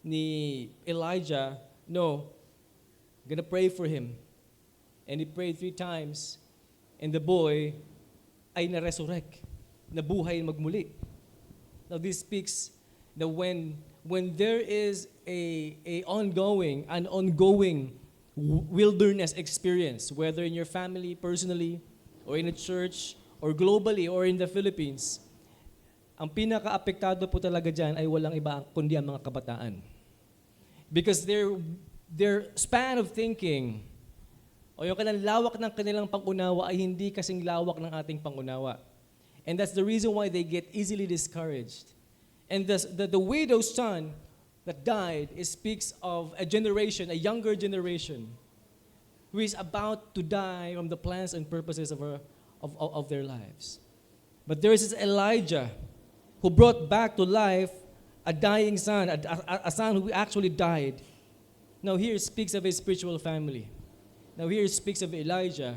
Ni Elijah, no, gonna pray for him. And he prayed 3 times, and the boy ay na-resurrect, nabuhay magmuli. Now this speaks that when there is an ongoing wilderness experience, whether in your family, personally, or in a church, or globally, or in the Philippines, ang pinaka-apektado po talaga dyan ay walang iba kundi ang mga kabataan. Because their span of thinking, o yung kanilang lawak ng kanilang pangunawa ay hindi kasing lawak ng ating pangunawa. And that's the reason why they get easily discouraged. And the widow's son that died, it speaks of a generation, a younger generation, who is about to die from the plans and purposes of their lives. But there is this Elijah who brought back to life a dying son, a son who actually died. Now here it speaks of a spiritual family. Now here it speaks of Elijah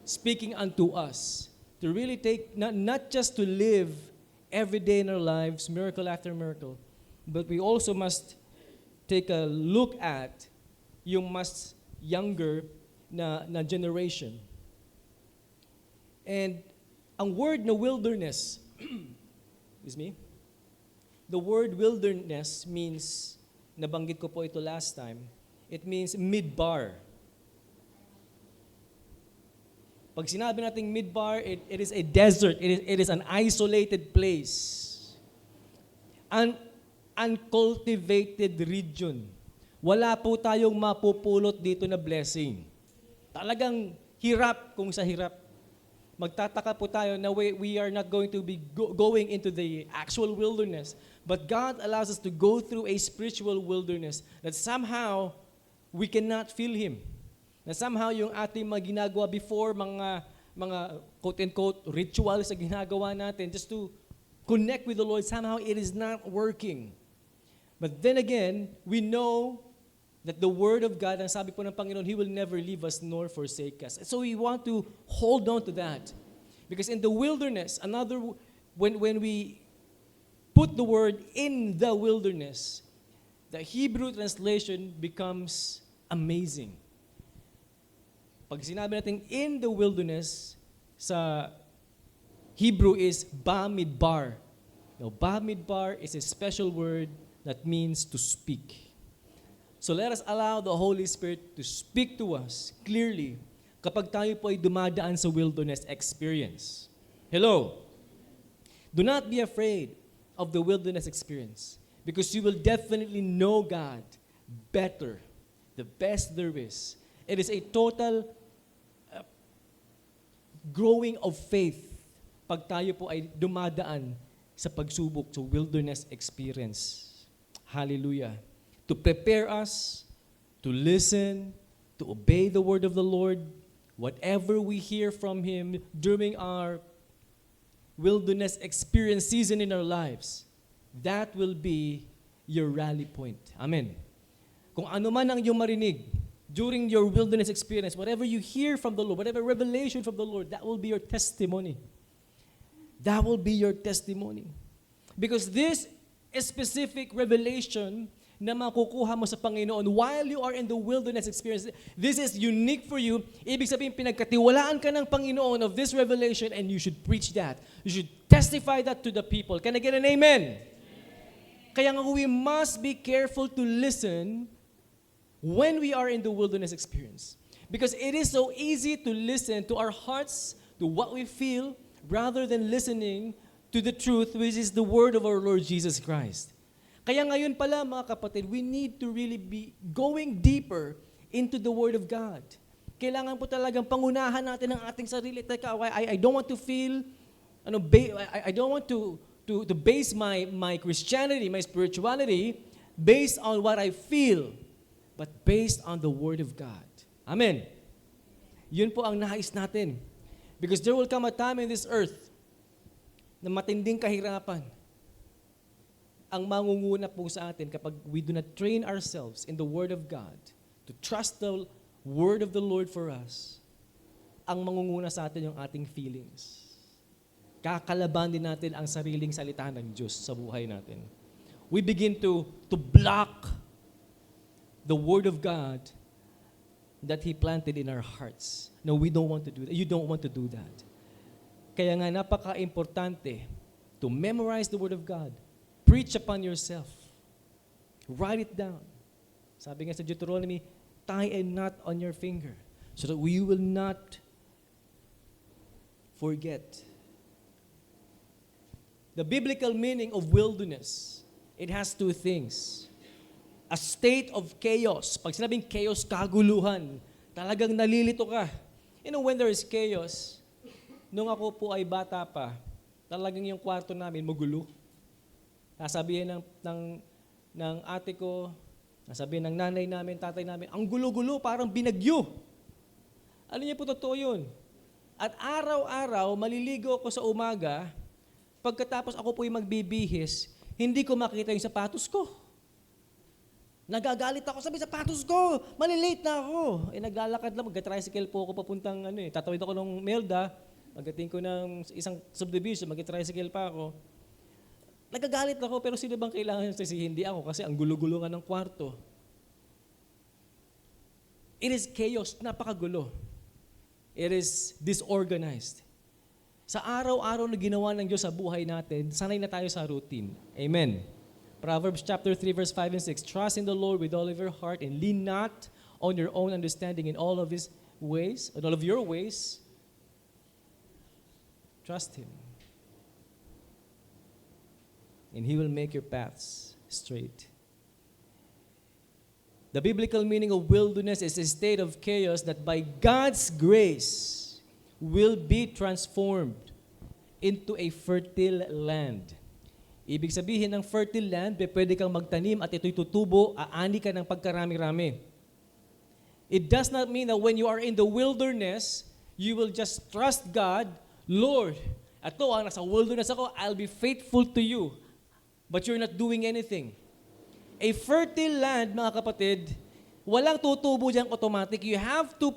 speaking unto us to really take, not just to live every day in our lives, miracle after miracle, but we also must take a look at yung mas younger na generation. And ang word na wilderness, excuse me, the word wilderness means, nabanggit ko po ito last time, it means midbar. Pag sinabi nating midbar, it is a desert, it is an isolated place. An uncultivated region. Wala po tayong mapupulot dito na blessing. Talagang hirap kung sa hirap. Magtataka po tayo na we are not going to be going into the actual wilderness, but God allows us to go through a spiritual wilderness that somehow we cannot feel Him. Na somehow yung ating mga ginagawa before, mga quote-unquote rituals na ginagawa natin just to connect with the Lord, somehow it is not working. But then again, we know that the Word of God, ang sabi po ng Panginoon, He will never leave us nor forsake us. So we want to hold on to that. Because in the wilderness, when we put the word in the wilderness, the Hebrew translation becomes amazing. Pag sinabi natin in the wilderness, sa Hebrew is Bamidbar. Now, Bamidbar is a special word that means to speak. So let us allow the Holy Spirit to speak to us clearly kapag tayo po ay dumadaan sa wilderness experience. Hello? Do not be afraid of the wilderness experience because you will definitely know God better, the best there is. It is a total growing of faith pag tayo po ay dumadaan sa pagsubok, sa wilderness experience. Hallelujah. To prepare us, to listen, to obey the word of the Lord, whatever we hear from Him during our wilderness experience season in our lives, that will be your rally point. Amen. Kung ano man ang iyong marinig during your wilderness experience, whatever you hear from the Lord, whatever revelation from the Lord, that will be your testimony. That will be your testimony. Because this specific revelation na makukuha mo sa Panginoon while you are in the wilderness experience, this is unique for you. Ibig sabihin, pinagkatiwalaan ka ng Panginoon of this revelation and you should preach that. You should testify that to the people. Can I get an amen? Kaya nga we must be careful to listen when we are in the wilderness experience. Because it is so easy to listen to our hearts, to what we feel, rather than listening to the truth, which is the word of our Lord Jesus Christ. Kaya ngayon pala, mga kapatid, we need to really be going deeper into the Word of God. Kailangan po talagang pangunahan natin ang ating sarili. Teka, I don't want to feel, I don't want to base my Christianity, my spirituality, based on what I feel, but based on the Word of God. Amen. Yun po ang nais natin. Because there will come a time in this earth na matinding kahirapan ang mangunguna po sa atin kapag we do not train ourselves in the Word of God to trust the Word of the Lord for us. Ang mangunguna sa atin yung ating feelings. Kakalaban din natin ang sariling salita ng Diyos sa buhay natin. We begin to block the Word of God that He planted in our hearts. No, we don't want to do that. You don't want to do that. Kaya nga napaka-importante to memorize the Word of God. Preach upon yourself. Write it down. Sabi nga sa Deuteronomy, tie a knot on your finger so that you will not forget. The biblical meaning of wilderness, it has two things. A state of chaos. Pag sinabing chaos, kaguluhan. Talagang nalilito ka. You know, when there is chaos, nung ako po ay bata pa, talagang yung kwarto namin magulo. Nasabihin ng ate ko, nasabihin ng nanay namin, tatay namin, ang gulo-gulo, parang binagyo. Ano niya po totoo yun? At araw-araw, maliligo ako sa umaga, pagkatapos ako po yung magbibihis, hindi ko makita yung sapatos ko. Nagagalit ako, sabi, sapatos ko, malilate na ako. Naglalakad lang, mag-tricycle po ako papuntang, tatawid ako ng Melda, pagdating ko ng isang subdivision, mag-tricycle pa ako. Nagagalit ako, pero sino bang kailangan sisihin? Hindi ako, kasi ang gulo-gulo nga ng kwarto. It is chaos, napakagulo. It is disorganized. Sa araw-araw na ginawa ng Diyos sa buhay natin, sanay na tayo sa routine. Amen. Proverbs chapter 3, verse 5 and 6, trust in the Lord with all of your heart and lean not on your own understanding in all of His ways, in all of your ways. Trust Him. And He will make your paths straight. The biblical meaning of wilderness is a state of chaos that by God's grace will be transformed into a fertile land. Ibig sabihin ng fertile land, pwede kang magtanim at ito'y tutubo, aani ka ng pagkarami-rami. It does not mean that when you are in the wilderness, you will just trust God, Lord, ato nasa wilderness ako, I'll be faithful to you. But you're not doing anything. A fertile land, mga kapatid, walang tutubo diyang automatic. You have to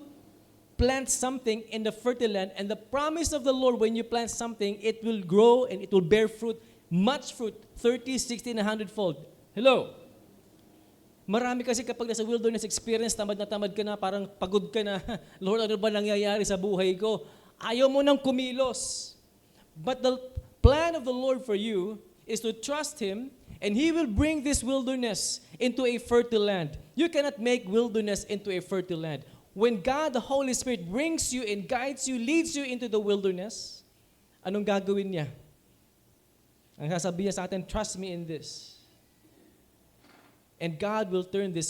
plant something in the fertile land, and the promise of the Lord, when you plant something, it will grow and it will bear fruit, much fruit, 30, 60, and 100-fold. Hello? Marami kasi kapag nasa wilderness experience, tamad ka na, parang pagod ka na, Lord, ano ba nangyayari sa buhay ko? Ayaw mo nang kumilos. But the plan of the Lord for you is to trust Him, and He will bring this wilderness into a fertile land. You cannot make wilderness into a fertile land. When God, the Holy Spirit, brings you and guides you, leads you into the wilderness, anong gagawin niya? Ang sasabihin niya sa atin, trust me in this. And God will turn this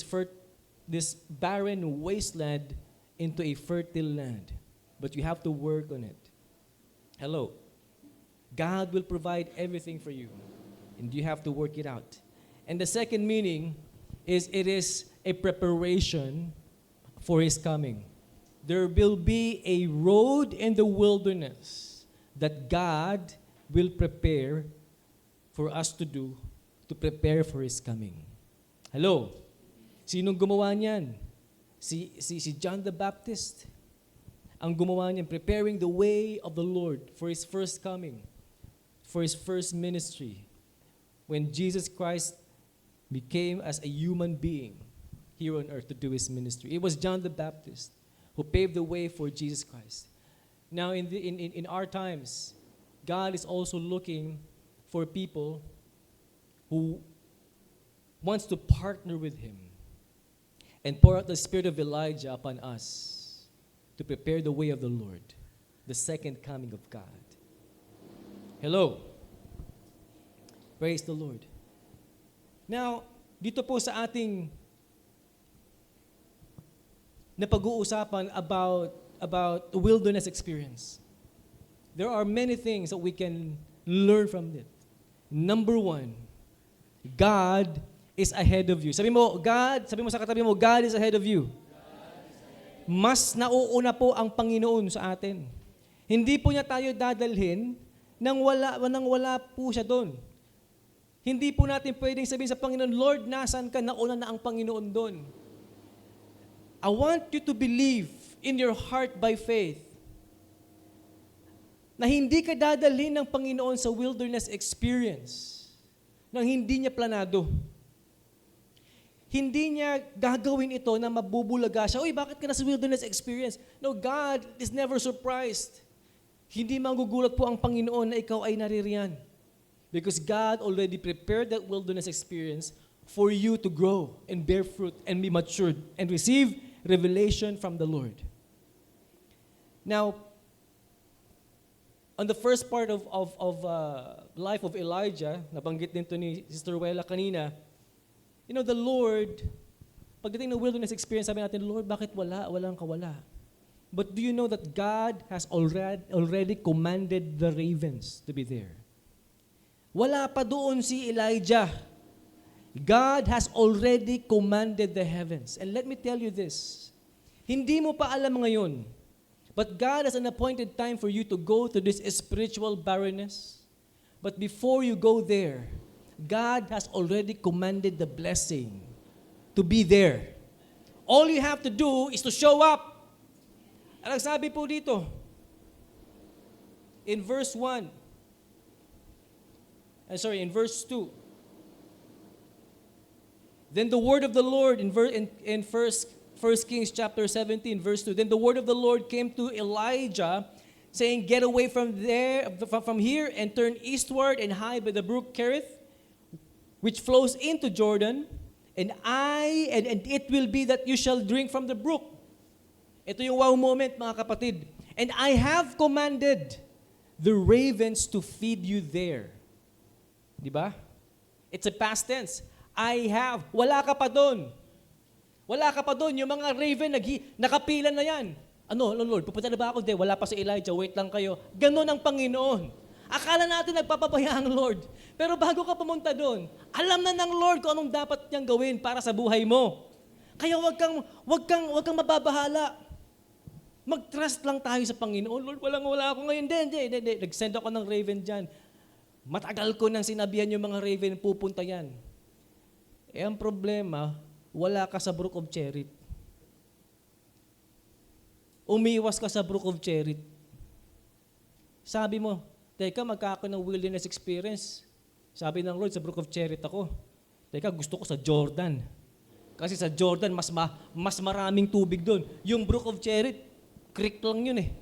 barren wasteland into a fertile land. But you have to work on it. Hello? God will provide everything for you. And you have to work it out. And the second meaning is it is a preparation for His coming. There will be a road in the wilderness that God will prepare for us to do to prepare for His coming. Hello? Sinong gumawa niyan? Si John the Baptist. Ang gumawa niyan, preparing the way of the Lord for His first coming, for His first ministry. When Jesus Christ became as a human being here on earth to do His ministry. It was John the Baptist who paved the way for Jesus Christ. Now in our times, God is also looking for people who wants to partner with Him and pour out the spirit of Elijah upon us to prepare the way of the Lord, the second coming of God. Hello? Praise the Lord. Now, dito po sa ating napag-uusapan about wilderness experience, there are many things that we can learn from it. Number one, God is ahead of you. Sabi mo sa katabi mo, God is ahead of you. Mas nauuna po ang Panginoon sa atin. Hindi po niya tayo dadalhin nang wala po siya doon. Hindi po natin pwedeng sabihin sa Panginoon, Lord, nasaan ka? Nauna na ang Panginoon doon. I want you to believe in your heart by faith na hindi ka dadalhin ng Panginoon sa wilderness experience nang hindi niya planado. Hindi niya gagawin ito na mabubulaga siya. Uy, bakit ka na sa wilderness experience? No, God is never surprised. Hindi magugulat po ang Panginoon na ikaw ay naririyan. Because God already prepared that wilderness experience for you to grow and bear fruit and be matured and receive revelation from the Lord. Now, on the first part of life of Elijah, nabanggit din to ni Sister Wela kanina, the Lord, pagdating ng wilderness experience, sabi natin, Lord, bakit walang kawala? But do you know that God has already commanded the ravens to be there? Wala pa doon si Elijah. God has already commanded the heavens. And let me tell you this, hindi mo pa alam ngayon, but God has an appointed time for you to go to this spiritual barrenness. But before you go there, God has already commanded the blessing to be there. All you have to do is to show up. Ang sabi po dito, in verse 1, in verse 2. Then the word of the Lord in 1 Kings chapter 17 verse 2. Then the word of the Lord came to Elijah saying, "Get away from here and turn eastward and hide by the brook Kerith, which flows into Jordan, and it will be that you shall drink from the brook." Ito yung wow moment, mga kapatid. "And I have commanded the ravens to feed you there." Di ba? It's a past tense. I have. Wala ka pa doon. Wala ka pa doon. Yung mga raven, nakapila na yan. Ano, Lord, pupunta na ba ako? Hindi, wala pa si Elijah. Wait lang kayo. Ganon ang Panginoon. Akala natin nagpapabayaan ng Lord. Pero bago ka pumunta doon, alam na ng Lord kung anong dapat niyang gawin para sa buhay mo. Kaya wag kang mababahala. Mag-trust lang tayo sa Panginoon. Lord, wala ako ngayon. Hindi. Nag-send ako ng raven dyan. Matagal ko nang sinabihan yung mga raven, pupunta yan. Ang problema, wala ka sa Brook of Cherith. Umiwas ka sa Brook of Cherith. Sabi mo, teka, magkakaroon ng wilderness experience. Sabi ng Lord, sa Brook of Cherith ako. Teka, gusto ko sa Jordan. Kasi sa Jordan, mas maraming tubig doon. Yung Brook of Cherith, creek lang yun eh.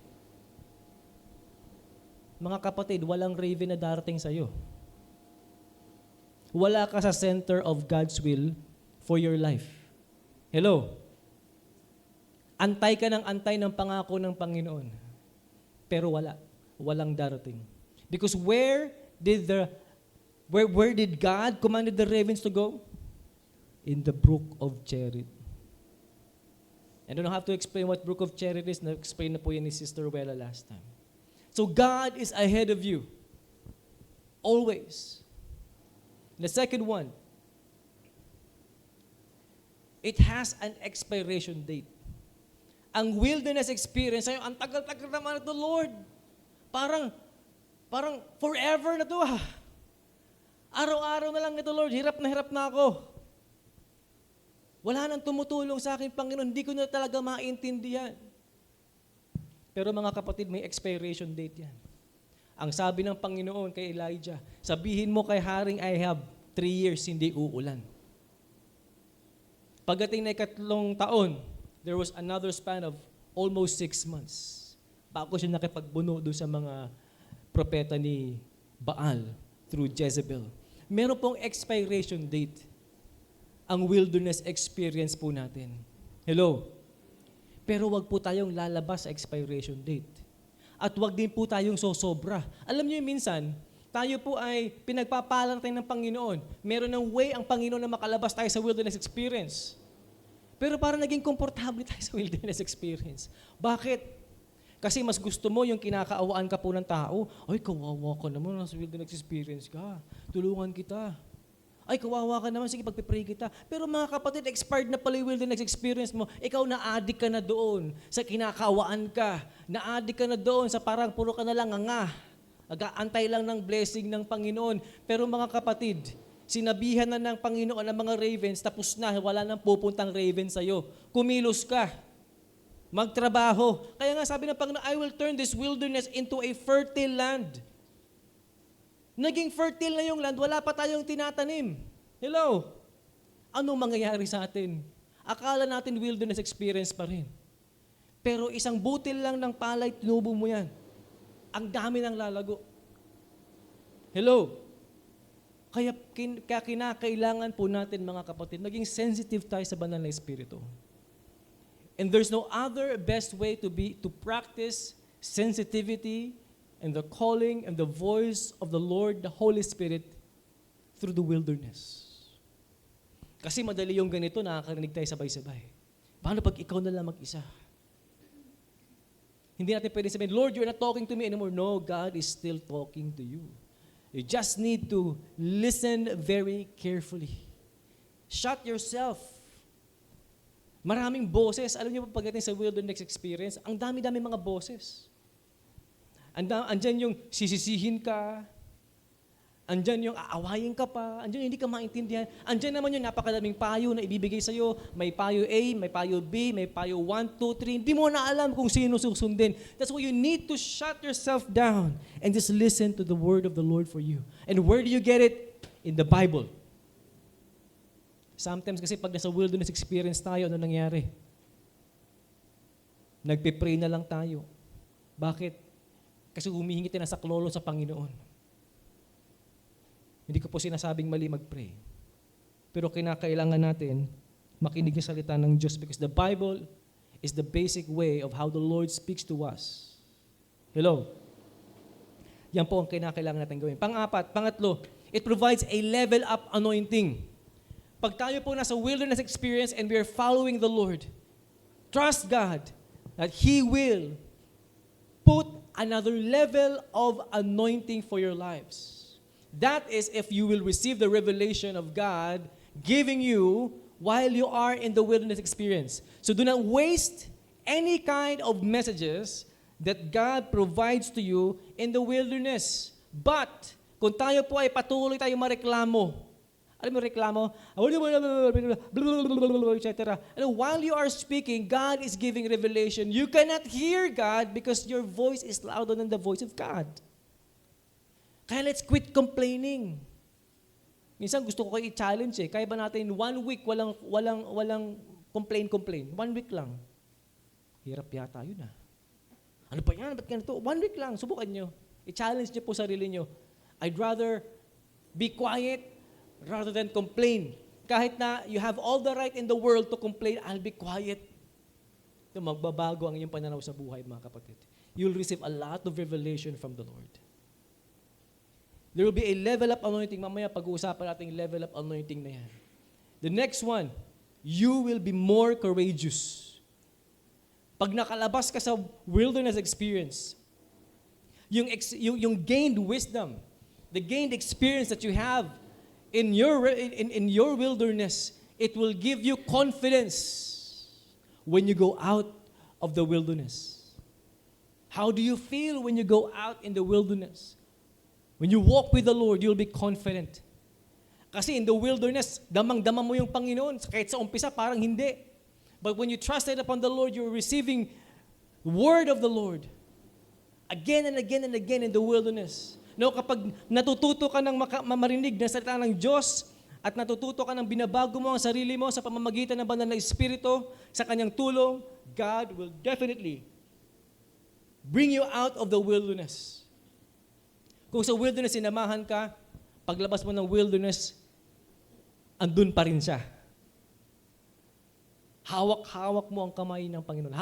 Mga kapatid, walang raven na darating sa'yo. Wala ka sa center of God's will for your life. Hello? Antay ka ng antay ng pangako ng Panginoon. Pero walang darating. Because where did God commanded the ravens to go? In the Brook of Cherith. I don't have to explain what Brook of Cherith is. Na-explain na po yan ni Sister Wela last time. So God is ahead of you. Always. The second one, it has an expiration date. Ang wilderness experience, ang tagal-tagal naman ito, Lord. Parang forever na ito Araw-araw na lang ito, Lord. Hirap na ako. Wala nang tumutulong sa akin, Panginoon. Hindi ko na talaga maintindihan. Pero mga kapatid, may expiration date yan. Ang sabi ng Panginoon kay Elijah, sabihin mo kay Haring Ahab, 3 years hindi uulan. Pagdating na 3 taon, there was another span of almost 6 months. Bago siya nakipagbuno doon sa mga propeta ni Baal through Jezebel. Meron pong expiration date ang wilderness experience po natin. Hello? Pero wag po tayong lalabas sa expiration date. At wag din po tayong sosobra. Alam niyo minsan, tayo po ay pinagpapalan tayo ng Panginoon. Meron ng way ang Panginoon na makalabas tayo sa wilderness experience. Pero para naging komportable tayo sa wilderness experience. Bakit? Kasi mas gusto mo yung kinakaawaan ka po ng tao. Ay, kawawa ka naman, nasa wilderness experience ka. Tulungan kita. Ay, kawawa ka naman, sige, pagpipray kita. Pero mga kapatid, expired na pala yung wilderness experience mo. Ikaw, na-addict ka na doon sa kinakawaan ka. Na-addict ka na doon sa parang puro ka na lang nga. Nag-aantay lang ng blessing ng Panginoon. Pero mga kapatid, sinabihan na ng Panginoon ang mga ravens, tapos na, wala nang pupuntang raven sa'yo. Kumilos ka. Magtrabaho. Kaya nga sabi ng Panginoon, I will turn this wilderness into a fertile land. Naging fertile na yung land, wala pa tayong tinatanim. Hello? Anong mangyayari sa atin? Akala natin wilderness experience pa rin. Pero isang butil lang ng palay, tinubo mo yan. Ang dami ng lalago. Hello? Kaya kinakailangan po natin mga kapatid, naging sensitive tayo sa banal na Espiritu. And there's no other best way to practice sensitivity and the calling and the voice of the Lord, the Holy Spirit, through the wilderness. Kasi madali yung ganito, nakakarinig tayo sabay-sabay. Paano pag ikaw na lang mag-isa? Hindi natin pwede sabihin, Lord, you're not talking to me anymore. No, God is still talking to you. You just need to listen very carefully. Shut yourself. Maraming boses. Alam niyo pa pagdating sa wilderness experience, ang dami-dami mga boses. Andyan yung sisisihin ka, andyan yung aawayin ka pa, andyan yung hindi ka maintindihan, andyan naman yung napakadaming payo na ibibigay sa'yo, may payo A, may payo B, may payo 1, 2, 3, hindi mo na alam kung sino susundin. That's why you need to shut yourself down and just listen to the word of the Lord for you. And where do you get it? In the Bible. Sometimes kasi pag nasa wilderness experience tayo, ano nangyari? Nagpe-pray na lang tayo. Bakit? Kasi humihingi tayo ng saklolo sa Panginoon. Hindi ko po sinasabing mali mag-pray. Pero kinakailangan natin makinig ng salita ng Diyos because the Bible is the basic way of how the Lord speaks to us. Hello? Yan po ang kinakailangan natin gawin. Pangatlo, it provides a level up anointing. Pag tayo po nasa wilderness experience and we are following the Lord, trust God that He will put another level of anointing for your lives. That is if you will receive the revelation of God giving you while you are in the wilderness experience. So do not waste any kind of messages that God provides to you in the wilderness. But, kung tayo po ay patuloy tayo mareklamo, alam mo reklamo? Etc. And while you are speaking, God is giving revelation. You cannot hear God because your voice is louder than the voice of God. Kaya let's quit complaining. Minsan gusto ko kayo i-challenge eh. Kaya ba natin 1 week walang complain? 1 week lang. Hirap yata yun ah. Ano pa yan? Ba't ganito? 1 week lang. Subukan nyo. I-challenge nyo po sarili nyo. I'd rather be quiet rather than complain. Kahit na you have all the right in the world to complain, I'll be quiet. So, magbabago ang iyong pananaw sa buhay, mga kapatid. You'll receive a lot of revelation from the Lord. There will be a level up anointing. Mamaya pag-uusapan natin yung level up anointing na yan. The next one, you will be more courageous. Pag nakalabas ka sa wilderness experience, yung gained wisdom, the gained experience that you have in your wilderness, it will give you confidence when you go out of the wilderness. How do you feel when you go out in the wilderness? When you walk with the Lord, you'll be confident. Kasi in the wilderness, damang-dama mo yung Panginoon. Kahit sa umpisa, parang hindi. But when you trusted upon the Lord, you're receiving the word of the Lord. Again and again and again in the wilderness. No, kapag natututo ka ng marinig na salita ng Diyos at natututo ka ng binabago mo ang sarili mo sa pamamagitan ng banal na Espiritu, sa Kanyang tulong, God will definitely bring you out of the wilderness. Kung sa wilderness sinamahan ka, paglabas mo ng wilderness, andun pa rin siya. Hawak-hawak mo ang kamay ng Panginoon.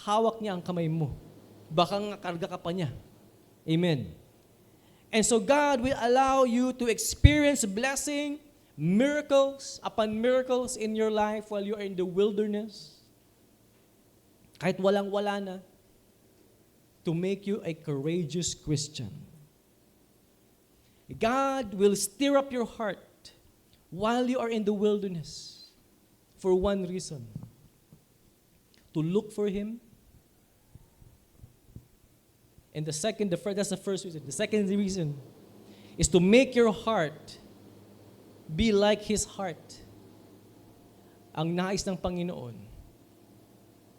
Hawak niya ang kamay mo. Baka nga karga ka pa niya. Amen. And so God will allow you to experience blessing, miracles upon miracles in your life while you are in the wilderness. Kahit walang-wala na, to make you a courageous Christian. God will stir up your heart while you are in the wilderness for one reason. To look for Him And that's the first reason. The second reason is to make your heart be like His heart. Ang nais ng Panginoon,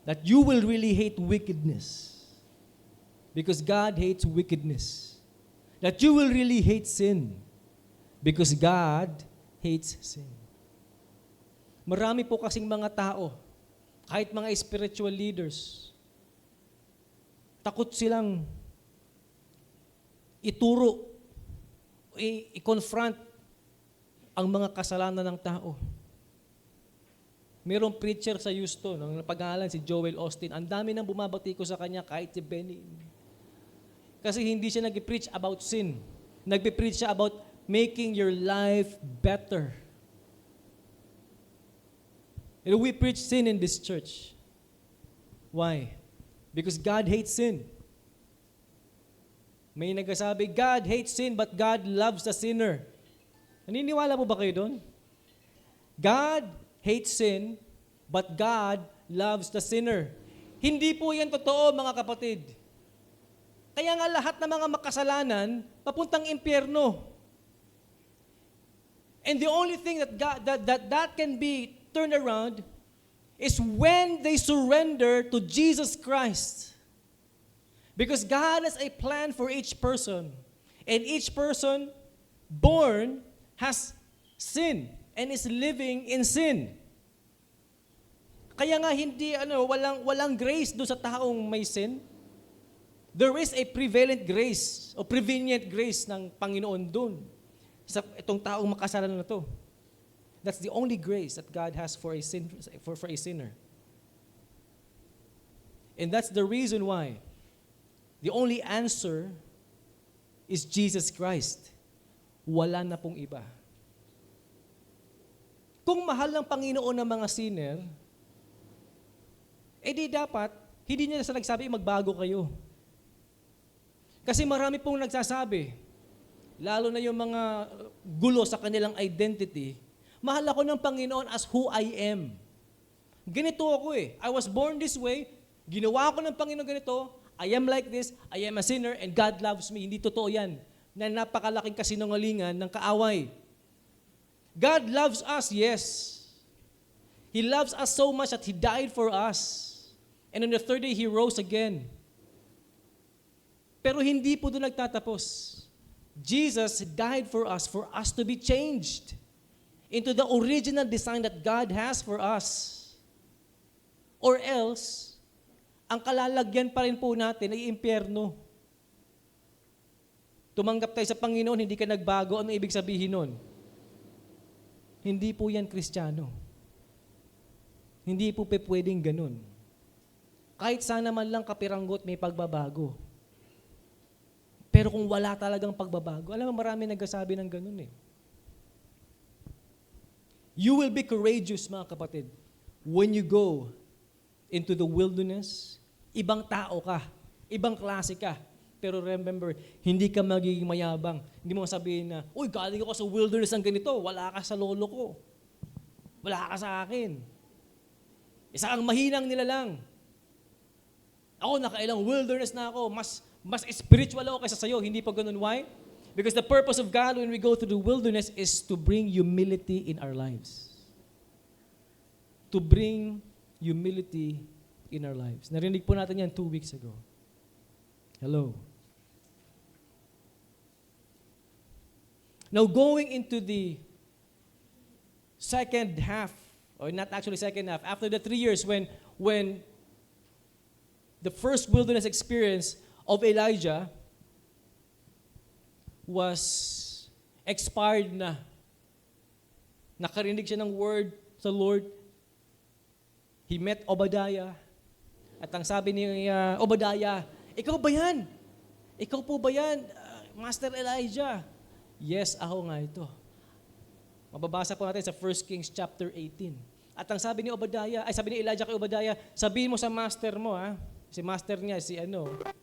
that you will really hate wickedness. Because God hates wickedness. That you will really hate sin. Because God hates sin. Marami po kasing mga tao, kahit mga spiritual leaders, takot silang ituro, i-confront ang mga kasalanan ng tao. Mayroong preacher sa Houston, ang napag-aalan si Joel Austin. Ang dami nang bumabati ko sa kanya kahit si Benny. Kasi hindi siya nag-preach about sin. Nag-preach siya about making your life better. And we preach sin in this church. Why? Because God hates sin. May nagsasabi, God hates sin, but God loves the sinner. Naniniwala mo ba kayo doon? God hates sin, but God loves the sinner. Hindi po yan totoo, mga kapatid. Kaya nga lahat ng mga makasalanan, papuntang impyerno. And the only thing that can be turned around is when they surrender to Jesus Christ. Because God has a plan for each person. And each person born has sin and is living in sin. Kaya nga walang grace doon sa taong may sin. There is a prevalent grace o prevenient grace ng Panginoon doon sa itong taong makasalanan na to. That's the only grace that God has for a sinner. And that's the reason why the only answer is Jesus Christ. Wala na pong iba. Kung mahal ng Panginoon ng mga sinner, di dapat, hindi niya nagsabi, magbago kayo. Kasi marami pong nagsasabi, lalo na yung mga gulo sa kanilang identity, mahal ako ng Panginoon as who I am. Ganito ako I was born this way, ginawa ko ng Panginoon ganito, I am like this, I am a sinner, and God loves me. Hindi totoo yan. Na napakalaking kasinungalingan ng kaaway. God loves us, yes. He loves us so much that He died for us. And on the third day, He rose again. Pero hindi po doon nagtatapos. Jesus died for us to be changed into the original design that God has for us. Or else, ang kalalagyan pa rin po natin ay impyerno. Tumanggap tayo sa Panginoon, hindi ka nagbago. Ano ibig sabihin nun? Hindi po yan Kristiyano. Hindi po pwedeng ganun. Kahit sana man lang kapiranggot may pagbabago. Pero kung wala talagang pagbabago, alam mo marami nagsasabi ng ganun You will be courageous, mga kapatid, when you go into the wilderness. Ibang tao ka, ibang klase ka. Pero remember, hindi ka magiging mayabang. Hindi mo sabihin na, uy, galing ako sa wilderness ng ganito, wala ka sa lolo ko. Wala ka sa akin. Isa kang mahinang nilalang. Ako, nakailang wilderness na ako, mas spiritual ako kaysa sa'yo. Hindi pa ganun. Why? Because the purpose of God when we go through the wilderness is to bring humility in our lives. To bring humility in our lives. Narinig po natin yan 2 weeks ago. Hello. Now going into the second half, or not actually second half, after the 3 years when the first wilderness experience of Elijah was expired na. Nakarinig siya ng word sa Lord. He met Obadiah. At ang sabi ni Obadiah, ikaw ba yan? Ikaw po ba yan, Master Elijah? Yes, ako nga ito. Mababasa po natin sa 1 Kings chapter 18. At ang sabi ni Elijah kay Obadiah, sabihin mo sa master mo, si master niya,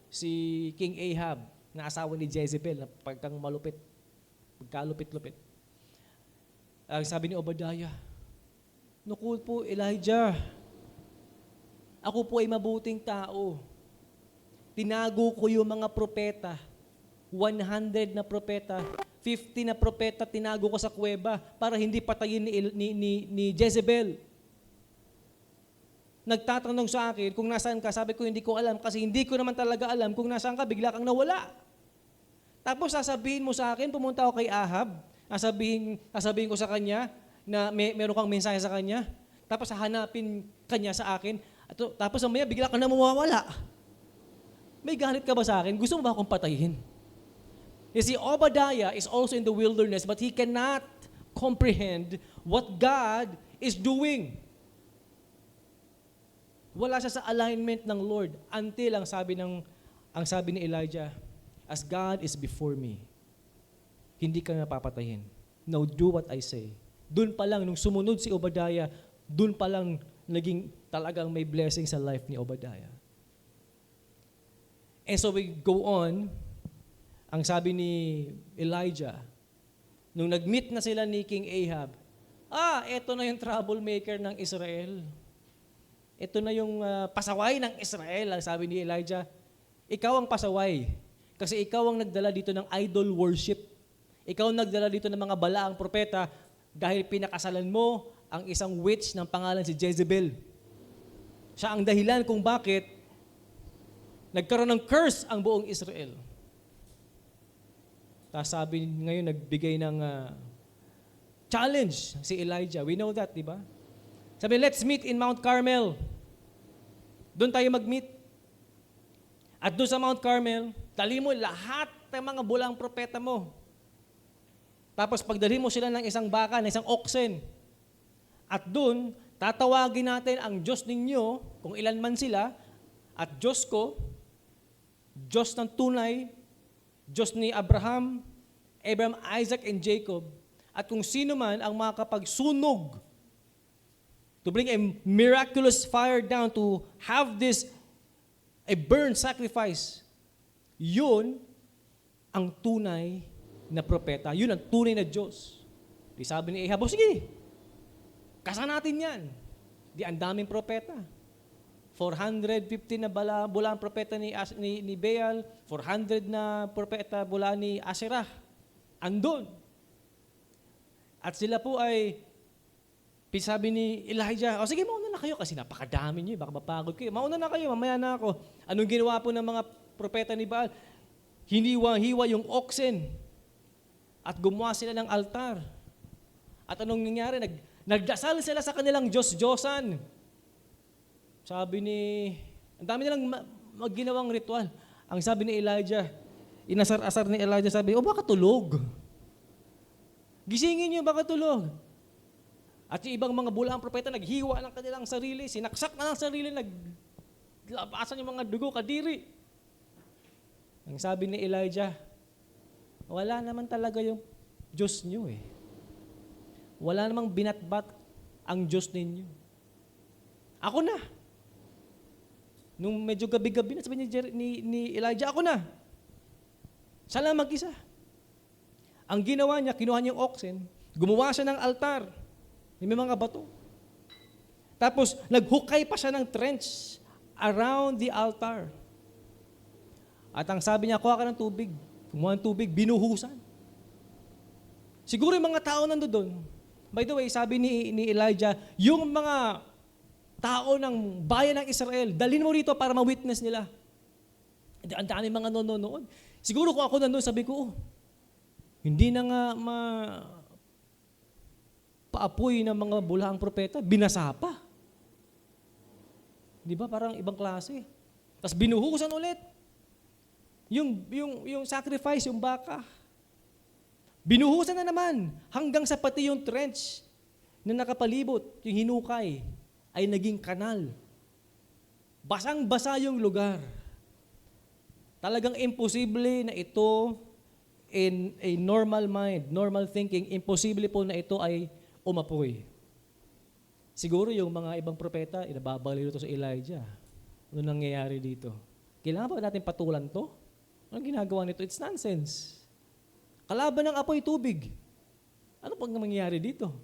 si King Ahab, na asawa ni Jezebel, na pagkalupit-lupit. Ang sabi ni Obadiah, naku po, Elijah, ako po ay mabuting tao. tinago ko yung mga propeta. 100 na propeta, 50 na propeta tinago ko sa kuweba para hindi patayin ni Jezebel. Nagtatanong sa akin kung nasaan ka, sabi ko hindi ko alam kasi hindi ko naman talaga alam kung nasaan ka, bigla kang nawala. Tapos sasabihin mo sa akin, pumunta ako kay Ahab, sasabihin ko sa kanya na meron kang mensahe sa kanya, tapos hahanapin kanya sa akin, tapos mamaya bigla kang namawawala. May galit ka ba sa akin? Gusto mo ba akong patayin? You see, Obadiah is also in the wilderness, but he cannot comprehend what God is doing. Wala siya sa alignment ng Lord until ang sabi ni Elijah, as God is before me, hindi ka napapatayin. Now do what I say. Doon pa lang, nung sumunod si Obadiah, doon pa lang naging talagang may blessing sa life ni Obadiah. And so we go on, ang sabi ni Elijah, nung nag-meet na sila ni King Ahab, eto na yung troublemaker ng Israel. Ito na yung pasaway ng Israel, ang sabi ni Elijah. Ikaw ang pasaway. Kasi ikaw ang nagdala dito ng idol worship. Ikaw ang nagdala dito ng mga balaang propeta dahil pinakasalan mo ang isang witch ng pangalan si Jezebel. Siya ang dahilan kung bakit nagkaroon ng curse ang buong Israel. Tapos sabi ngayon, nagbigay ng challenge si Elijah. We know that, di ba? Sabi, let's meet in Mount Carmel. Doon tayo mag-meet. At doon sa Mount Carmel, dali mo lahat ng mga bulang propeta mo. Tapos pagdali mo sila ng isang baka, ng isang oxen. At doon, tatawagin natin ang Diyos ninyo, kung ilan man sila, at Diyos ko, Diyos ng tunay, Diyos ni Abraham, Isaac, and Jacob, at kung sino man ang makakapagsunog to bring a miraculous fire down to have this a burnt sacrifice, yun ang tunay na propeta. Yun ang tunay na Diyos. Di sabi ni Ahab, sige, kasa natin yan. Di ang daming propeta. 450 na bulaan propeta ni Baal, 400 na propeta bulaan ni Asherah. Andun. At sila po ay, sabi ni Elijah, sige, mauna na kayo kasi napakadami niyo, baka mapagod kayo. Mauna na kayo, mamaya na ako. Anong ginawa po ng mga propeta ni Baal? Hiniwa yung oxen at gumawa sila ng altar. At anong nangyari? Nagdasal sila sa kanilang Diyos-Diyosan. Sabi ang dami nilang ginawang ritual. Ang sabi ni Elijah, inasar-asar ni Elijah, sabi, baka tulog. Gisingin niyo, baka tulog. At yung ibang mga bulaang propeta, naghiwa ng kanilang sarili, sinaksak na ng sarili, naglabasan yung mga dugo, kadiri. Ang sabi ni Elijah, wala naman talaga yung Diyos niyo eh. Wala namang binatbat ang Diyos ninyo. Ako na. Nung medyo gabi-gabi na, sabi ni Elijah, ako na. Siya lang mag-isa. Ang ginawa niya, kinuha niya yung oxen, gumawa siya ng altar, may mga bato. Tapos, naghukay pa siya ng trench around the altar. At ang sabi niya, kuha ka ng tubig. Kumuha ng tubig, binuhusan. Siguro yung mga tao nandoon. By the way, sabi ni Elijah, yung mga tao ng bayan ng Israel, dalhin mo rito para ma-witness nila. Ang dami mga nanonood. Siguro kung ako nandun, sabi ko, hindi na nga paapoy ng mga bulaang propeta, binasa pa. Di ba? Parang ibang klase. Tapos binuhusan ulit. Yung sacrifice, yung baka. Binuhusan na naman hanggang sa pati yung trench na nakapalibot, yung hinukay, ay naging kanal. Basang-basa yung lugar. Talagang imposible na ito in a normal mind, normal thinking, imposible po na ito ay umapoy. Siguro yung mga ibang propeta, inababaliw ito sa Elijah. Ano nangyayari dito? Kailangan ba natin patulan to? Anong ginagawa nito? It's nonsense. Kalaban ng apoy tubig. Ano pang mangyayari dito?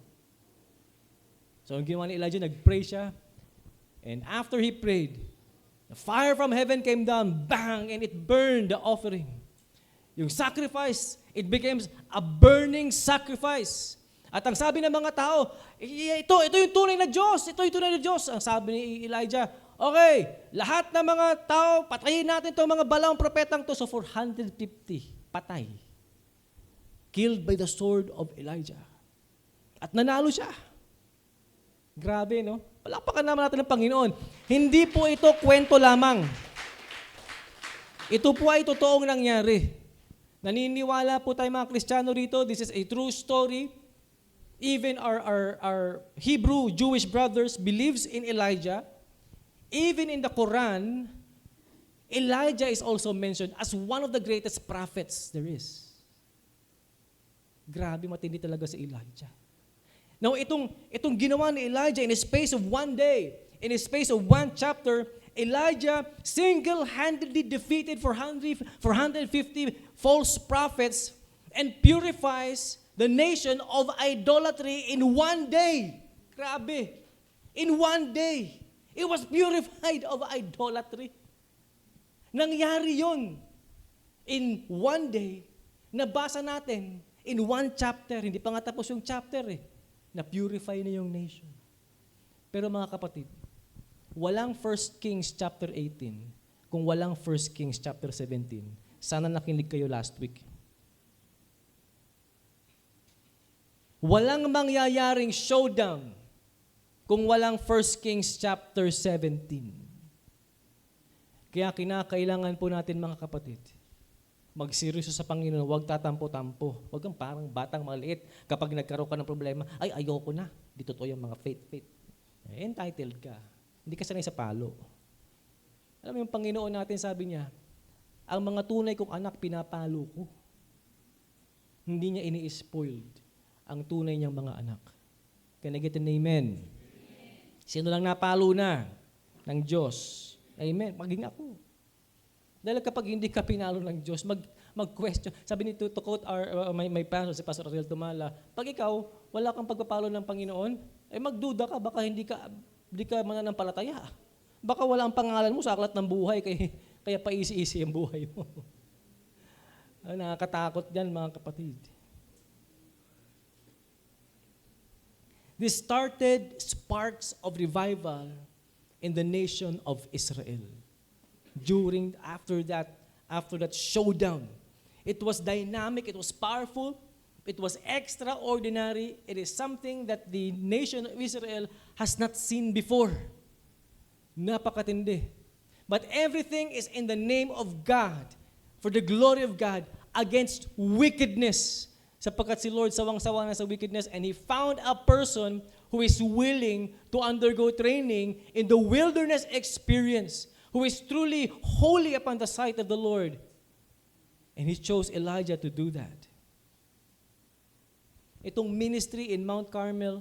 So, ang ginawa ni Elijah, nag-pray siya. And after he prayed, The fire from heaven came down, bang, and it burned the offering. Yung sacrifice, it becomes a burning sacrifice. At ang sabi ng mga tao, ito yung tunay na Diyos, ito yung tunay na Diyos. Ang sabi ni Elijah, okay, lahat ng mga tao, patayin natin itong mga balawang propetang to. So 450, patay. Killed by the sword of Elijah. At nanalo siya. Grabe, no? Palakpakan naman natin ng Panginoon. Hindi po ito kwento lamang. Ito po ay totoong nangyari. Naniniwala po tayo mga Kristiyano rito, this is a true story. Even our Hebrew Jewish brothers believes in Elijah. Even in the Quran, Elijah is also mentioned as one of the greatest prophets there is. Grabe, matindi talaga si Elijah. Now, itong ginawa ni Elijah in a space of one day, in a space of one chapter, Elijah single-handedly defeated 450 false prophets and purifies the nation of idolatry in one day. Grabe. In one day. It was purified of idolatry. Nangyari yon in one day. Nabasa natin in one chapter. Hindi pa nga tapos yung chapter na-purify na yung nation. Pero mga kapatid, walang 1 Kings chapter 18 kung walang 1 Kings chapter 17. Sana nakinig kayo last week. Walang mangyayaring showdown kung walang 1 Kings chapter 17. Kaya kinakailangan po natin mga kapatid, magseryoso sa Panginoon, huwag tatampo-tampo. Huwag kang parang batang maliit. Kapag nagkaroon ka ng problema, ay ayoko na. Di totoo yung mga faith. Entitled ka. Hindi ka sanay sa palo. Alam mo yung Panginoon natin, sabi niya, ang mga tunay kong anak, pinapalo ko. Hindi niya ini-spoiled ang tunay niyang mga anak. Can I get an amen? Sino lang napalo na ng Diyos? Amen. Maging ako. Dahil kapag hindi ka pinalo ng Diyos, mag-question. Sabi nito, to quote my pastor, si Pastor Ariel Tumala, pag ikaw, wala kang pagpapalo ng Panginoon, magduda ka, baka hindi ka mananampalataya. Baka wala ang pangalan mo sa aklat ng buhay, kaya paisi-isi ang buhay mo. Nakakatakot yan, mga kapatid. This started sparks of revival in the nation of Israel. After that showdown. It was dynamic, it was powerful, it was extraordinary. It is something that the nation of Israel has not seen before. Napakatindi. But everything is in the name of God, for the glory of God, against wickedness. Sapagkat si Lord sawang-sawa na sa wickedness, and He found a person who is willing to undergo training in the wilderness experience, who is truly holy upon the sight of the Lord. And He chose Elijah to do that. Itong ministry in Mount Carmel,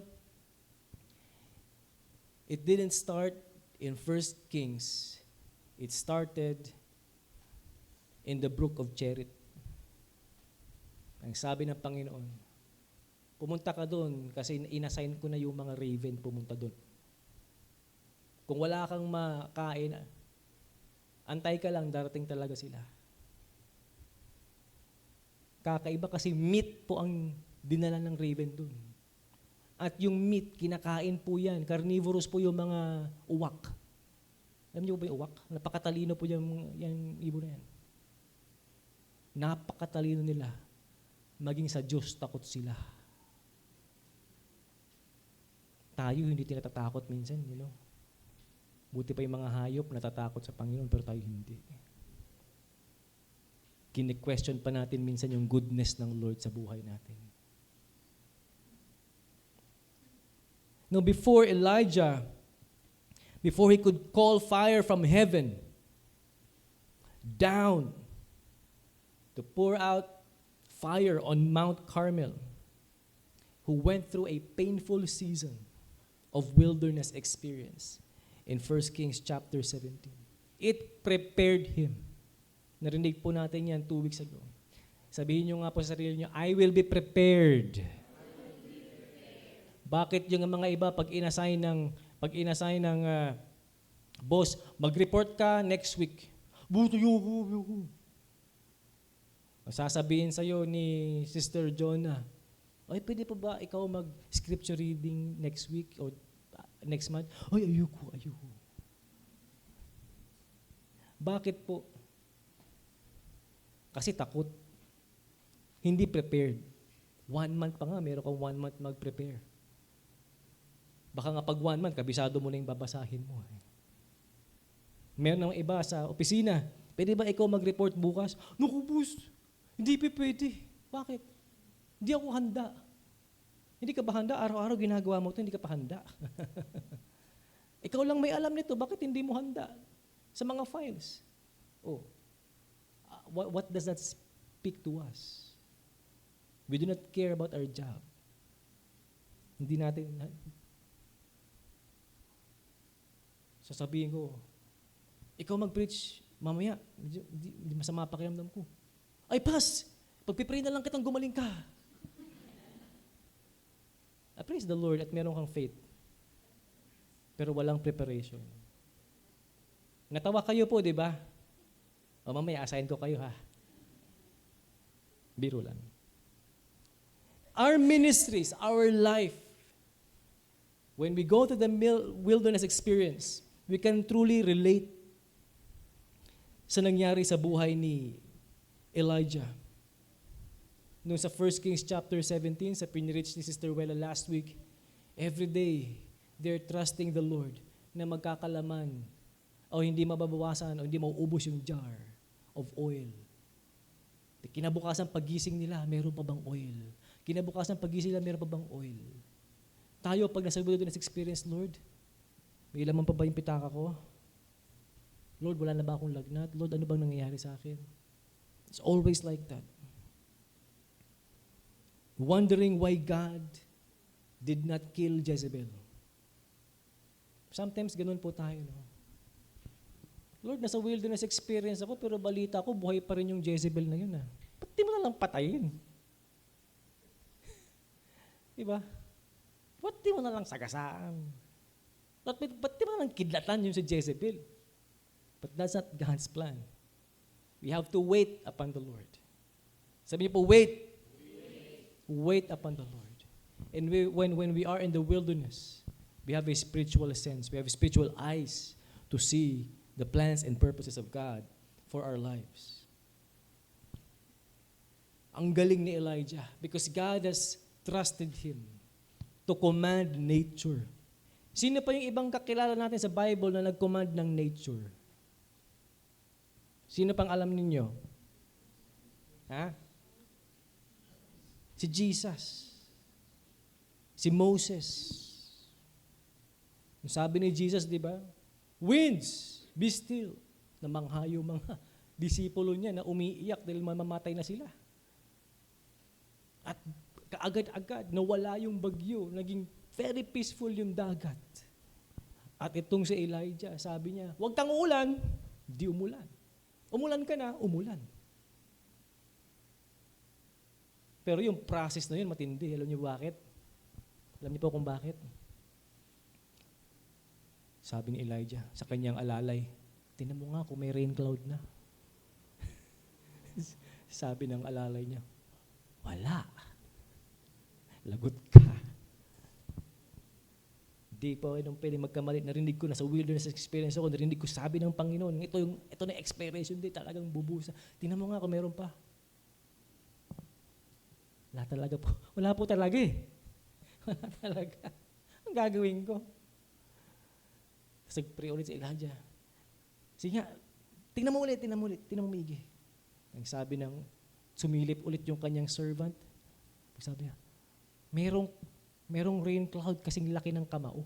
it didn't start in 1 Kings. It started in the brook of Cherith. Ang sabi ng Panginoon, pumunta ka doon kasi inassign ko na yung mga raven pumunta doon. Kung wala kang makain, antay ka lang, darating talaga sila. Kakaiba kasi meat po ang dinala ng raven dun. At yung meat, kinakain po yan. Carnivorous po yung mga uwak. Alam niyo ba yung uwak? Napakatalino po yung ibon na yan. Napakatalino nila. Maging sa Diyos, takot sila. Tayo hindi tinatatakot minsan, Buti pa yung mga hayop natatakot sa Panginoon, pero tayo hindi. Kine-question pa natin minsan yung goodness ng Lord sa buhay natin. Now, before Elijah, before he could call fire from heaven down to pour out fire on Mount Carmel, who went through a painful season of wilderness experience, in 1 Kings chapter 17. It prepared him. Narinig po natin yan 2 weeks ago. Sabihin nyo nga po sa sarili nyo, I will be prepared. Bakit yung mga iba pag inassign ng Boss, mag-report ka next week. Buto yoko. Sasabihin sa'yo ni Sister Jonah, ay, pwede pa ba ikaw mag-scripture reading next week or next month? Ay, ayoko. Bakit po? Kasi takot. Hindi prepared. 1 month pa nga, meron kang 1 month mag-prepare. Baka nga pag 1 month, kabisado mo na yung babasahin mo. Meron ng iba sa opisina, pwede ba ikaw mag-report bukas? Naku, boss, hindi pwede. Bakit? Hindi ako handa. Hindi ka ba handa? Araw-araw ginagawa mo ito, hindi ka pa handa. Ikaw lang may alam nito, bakit hindi mo handa? Sa mga files. Oh, what does that speak to us? We do not care about our job. Hindi natin, sasabihin ko, ikaw mag-preach, mamaya, hindi masama pakiramdam ko. Ay, pass! Pagpipray na lang kitang gumaling ka. I praise the Lord at meron kang faith. Pero walang preparation. Natawa kayo po, di ba? O mamaya, assign ko kayo ha. Biro lang. Our ministries, our life, when we go to the wilderness experience, we can truly relate sa nangyari sa buhay ni Elijah. Noong sa 1 Kings chapter 17, sa pinirich ni Sister Wella last week, every day, they're trusting the Lord na magkakalaman o hindi mababawasan o hindi mauubos yung jar of oil. Kinabukasan pagising nila, meron pa bang oil? Kinabukasan pagising nila, meron pa bang oil? Tayo, pag nasa wilderness experience, Lord, may laman pa ba yung pitaka ko? Lord, wala na ba akong lagnat? Lord, ano bang nangyayari sa akin? It's always like that. Wondering why God did not kill Jezebel. Sometimes ganun po tayo, no? Lord, nasa wilderness experience ako, pero balita ko, buhay pa rin yung Jezebel na yun. Ba't di mo na lang patayin? Diba? Ba't di mo na lang sagasaan? Ba't di mo na lang kidlatan yung si Jezebel? But that's not God's plan. We have to wait upon the Lord. Sabi niyo po, wait. Wait upon the Lord. And when we are in the wilderness, we have a spiritual sense. We have spiritual eyes to see the plans and purposes of God for our lives. Ang galing ni Elijah because God has trusted him to command nature. Sino pa yung ibang kakilala natin sa Bible na nag-command ng nature? Sino pang alam ninyo? Ha? Si Jesus. Si Moses. Sabi ni Jesus, di ba? Winds, be still. Namangha yung mga disipulo niya na umiiyak dahil mamamatay na sila. At kaagad-agad, nawala yung bagyo. Naging very peaceful yung dagat. At itong si Elijah, sabi niya, huwag kang uulan, di umulan. Umulan ka na, umulan. Pero yung process na yun, matindi. Alam niyo bakit? Alam niyo po kung bakit? Sabi ni Elijah sa kanyang alalay, tingnan mo nga kung may rain cloud na. Sabi ng alalay niya, wala. Lagot ka. Di po nung pwede magkamali, narinig ko na sa wilderness experience ako, narinig ko sabi ng Panginoon, ito na expiration date, talagang bubusa. Tingnan mo nga kung meron pa. Wala talaga po. Wala po talaga eh. Wala talaga. Ang gagawin ko? Kasi pray ulit si Elijah. Sige nga, tingnan mo ulit, tingnan mo maigi. Ang sabi ng, sumilip ulit yung kanyang servant. Sabi niya, merong rain cloud kasing laki ng kamao.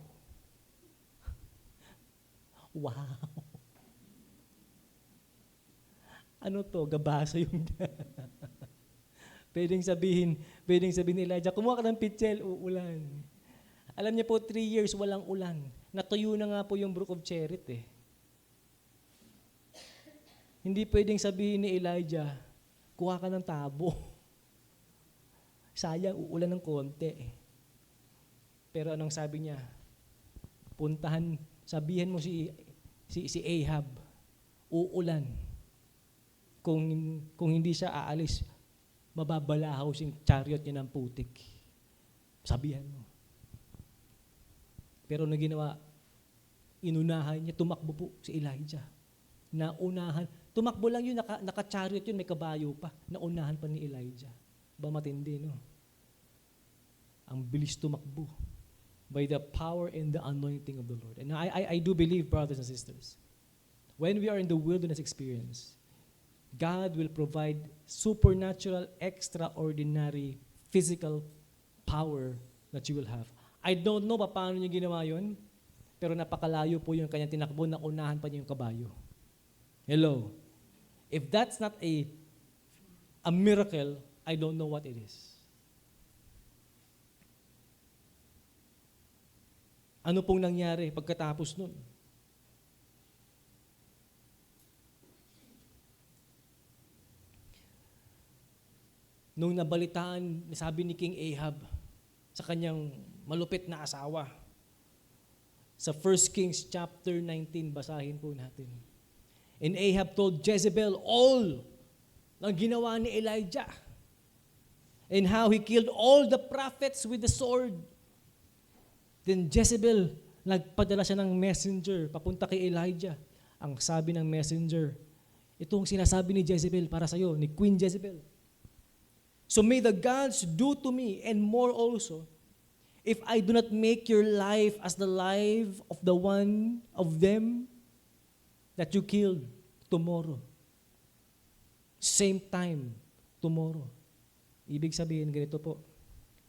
Wow! Ano to? Gabasa yung Pwedeng sabihin ni Elijah, kumuha ka ng pitsel, uulan. Alam niya po, 3 years walang ulan. Natuyo na nga po yung Brook of Cherith eh. Hindi pwedeng sabihin ni Elijah, kuha ka ng tabo. Sayang, uulan ng konti eh. Pero anong sabi niya? Sabihan mo si si Ahab, uulan. Kung hindi siya aalis, mababalahaw siyang chariot niya ng putik. Sabihan mo. Pero na ginawa, inunahan niya, tumakbo po si Elijah. Naunahan. Tumakbo lang yun, naka-chariot yun, may kabayo pa. Naunahan pa ni Elijah. Ba matindi, no? Ang bilis tumakbo by the power and the anointing of the Lord. And I do believe, brothers and sisters, when we are in the wilderness experience, God will provide supernatural, extraordinary, physical power that you will have. I don't know paano niya ginawa yun, pero napakalayo po yung kanyang tinakbo, na unahan pa niya yung kabayo. Hello. If that's not a miracle, I don't know what it is. Ano pong nangyari pagkatapos nun? Nung nabalitaan, sabi ni King Ahab sa kanyang malupit na asawa, sa 1 Kings chapter 19, basahin po natin. And Ahab told Jezebel all ng ginawa ni Elijah and how he killed all the prophets with the sword. Then Jezebel, nagpadala siya ng messenger papunta kay Elijah. Ang sabi ng messenger, itong sinasabi ni Jezebel para sa iyo, ni Queen Jezebel. So may the gods do to me and more also, if I do not make your life as the life of the one of them that you killed tomorrow. Same time, tomorrow. Ibig sabihin, ganito po,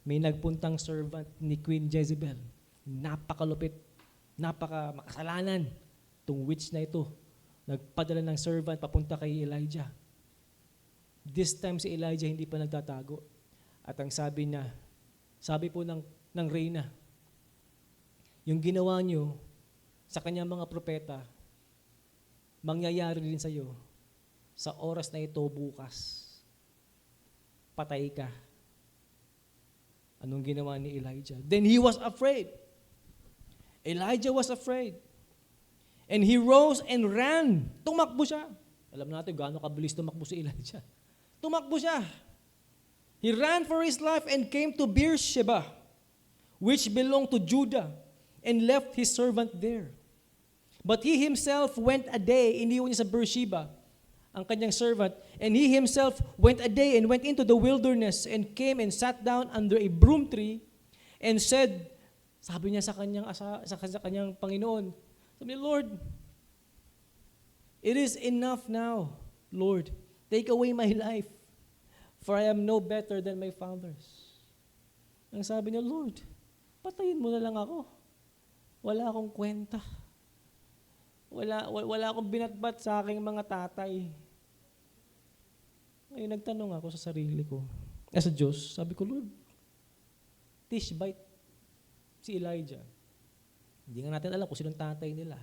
may nagpuntang servant ni Queen Jezebel. Napakalupit, napaka-makasalanan itong witch na ito. Nagpadala ng servant papunta kay Elijah. This time si Elijah hindi pa nagtatago. At ang sabi niya, sabi po ng reyna, yung ginawa niyo sa kanyang mga propeta, mangyayari din sa iyo sa oras na ito bukas. Patay ka. Anong ginawa ni Elijah? Then he was afraid. Elijah was afraid. And he rose and ran. Tumakbo siya. Alam natin gaano kabilis tumakbo si Elijah. Tumakbo siya. He ran for his life and came to Beersheba, which belonged to Judah, and left his servant there. But he himself went a day, iniwan niya sa Beersheba, ang kanyang servant, and he himself went a day and went into the wilderness and came and sat down under a broom tree and said, sabi niya sa kanyang Panginoon, sabi niya, Lord, it is enough now, Lord. Take away my life, for I am no better than my fathers. Ang sabi niya, Lord, patayin mo na lang ako. Wala akong kwenta. Wala akong binatbat sa aking mga tatay. Ngayon nagtanong ako sa sarili ko, sa Diyos, sabi ko, Lord, Tishbite, si Elijah. Hindi nga natin alam kung sinong tatay nila.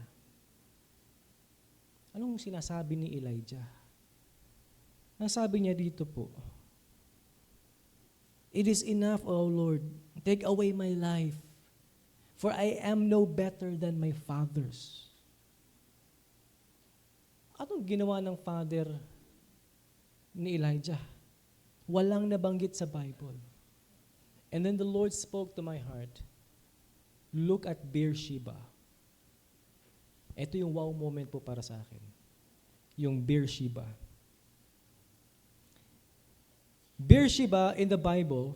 Anong sinasabi ni Elijah? Ang sabi niya dito po, it is enough, O Lord, take away my life, for I am no better than my fathers. Anong ginawa ng father ni Elijah? Walang nabanggit sa Bible. And then the Lord spoke to my heart, look at Beersheba. Ito yung wow moment po para sa akin. Yung Beersheba. Beersheba in the Bible,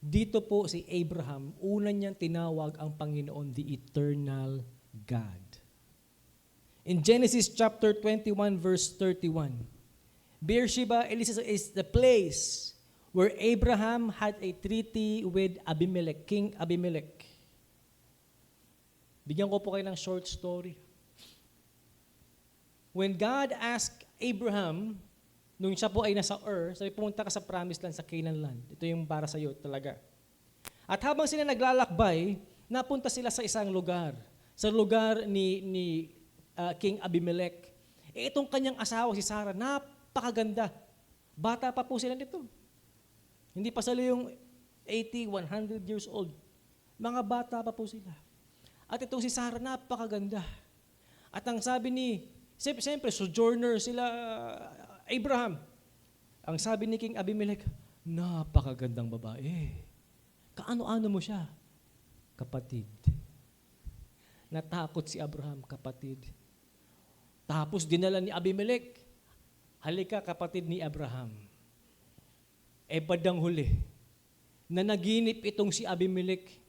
dito po si Abraham, una niyang tinawag ang Panginoon, the eternal God. In Genesis chapter 21 verse 31, Beersheba is the place where Abraham had a treaty with Abimelech, King Abimelech. Bigyan ko po kayo ng short story. When God asked Abraham, nung siya po ay nasa Ur, sabi, pumunta ka sa promised land, sa Canaan land. Ito yung para sa iyo talaga. At habang sila naglalakbay, napunta sila sa isang lugar. Sa lugar ni King Abimelech. Itong kanyang asawa, si Sarah, napakaganda. Bata pa po sila nito. Hindi pa sila yung 80, 100 years old. Mga bata pa po sila. At itong si Sarah, napakaganda. At ang sabi siyempre, sojourner sila, Abraham. Ang sabi ni King Abimelech, napakagandang babae. Kaano-ano mo siya? Kapatid. Natakot si Abraham, kapatid. Tapos dinala ni Abimelech, halika kapatid ni Abraham. Badang huli, na naginip itong si Abimelech.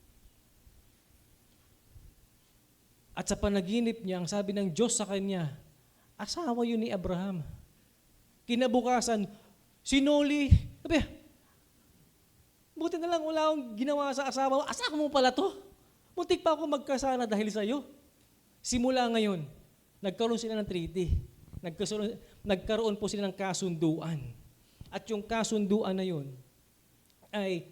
At sa panaginip niya, ang sabi ng Diyos sa kanya, asawa yun ni Abraham. Kinabukasan, sinuli. Sabi, buti na lang wala akong ginawa sa asawa. Asawa mo pala to? Muntik pa ako magkasala dahil sa iyo. Simula ngayon, nagkaroon sila ng treaty. Nagkaroon po sila ng kasunduan. At yung kasunduan na yun ay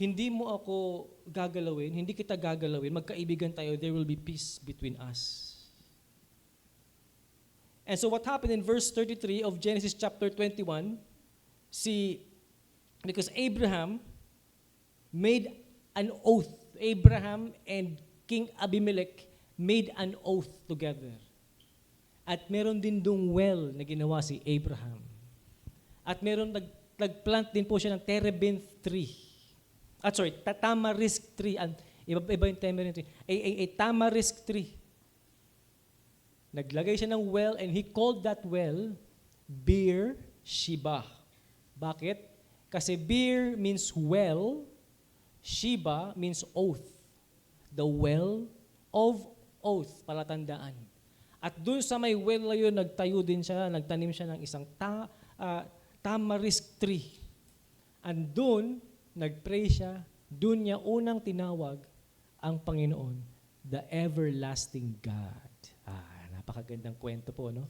hindi mo ako gagalawin, hindi kita gagalawin, magkaibigan tayo, there will be peace between us. And so what happened in verse 33 of Genesis chapter 21, because Abraham made an oath, Abraham and King Abimelech made an oath together. At meron din dong well na ginawa si Abraham. At meron nagplant din po siya ng terebinth tree. Tamarisk tree. Iba yung tamarisk tree. A tamarisk tree. Naglagay siya ng well and he called that well Beer Sheba. Bakit? Kasi beer means well, Sheba means oath. The well of oath, palatandaan. At doon sa may well na yun, nagtayo din siya, nagtanim siya ng isang tamarisk tree. And doon, nag-pray siya, doon niya unang tinawag ang Panginoon, the everlasting God. Napakagandang kwento po, no?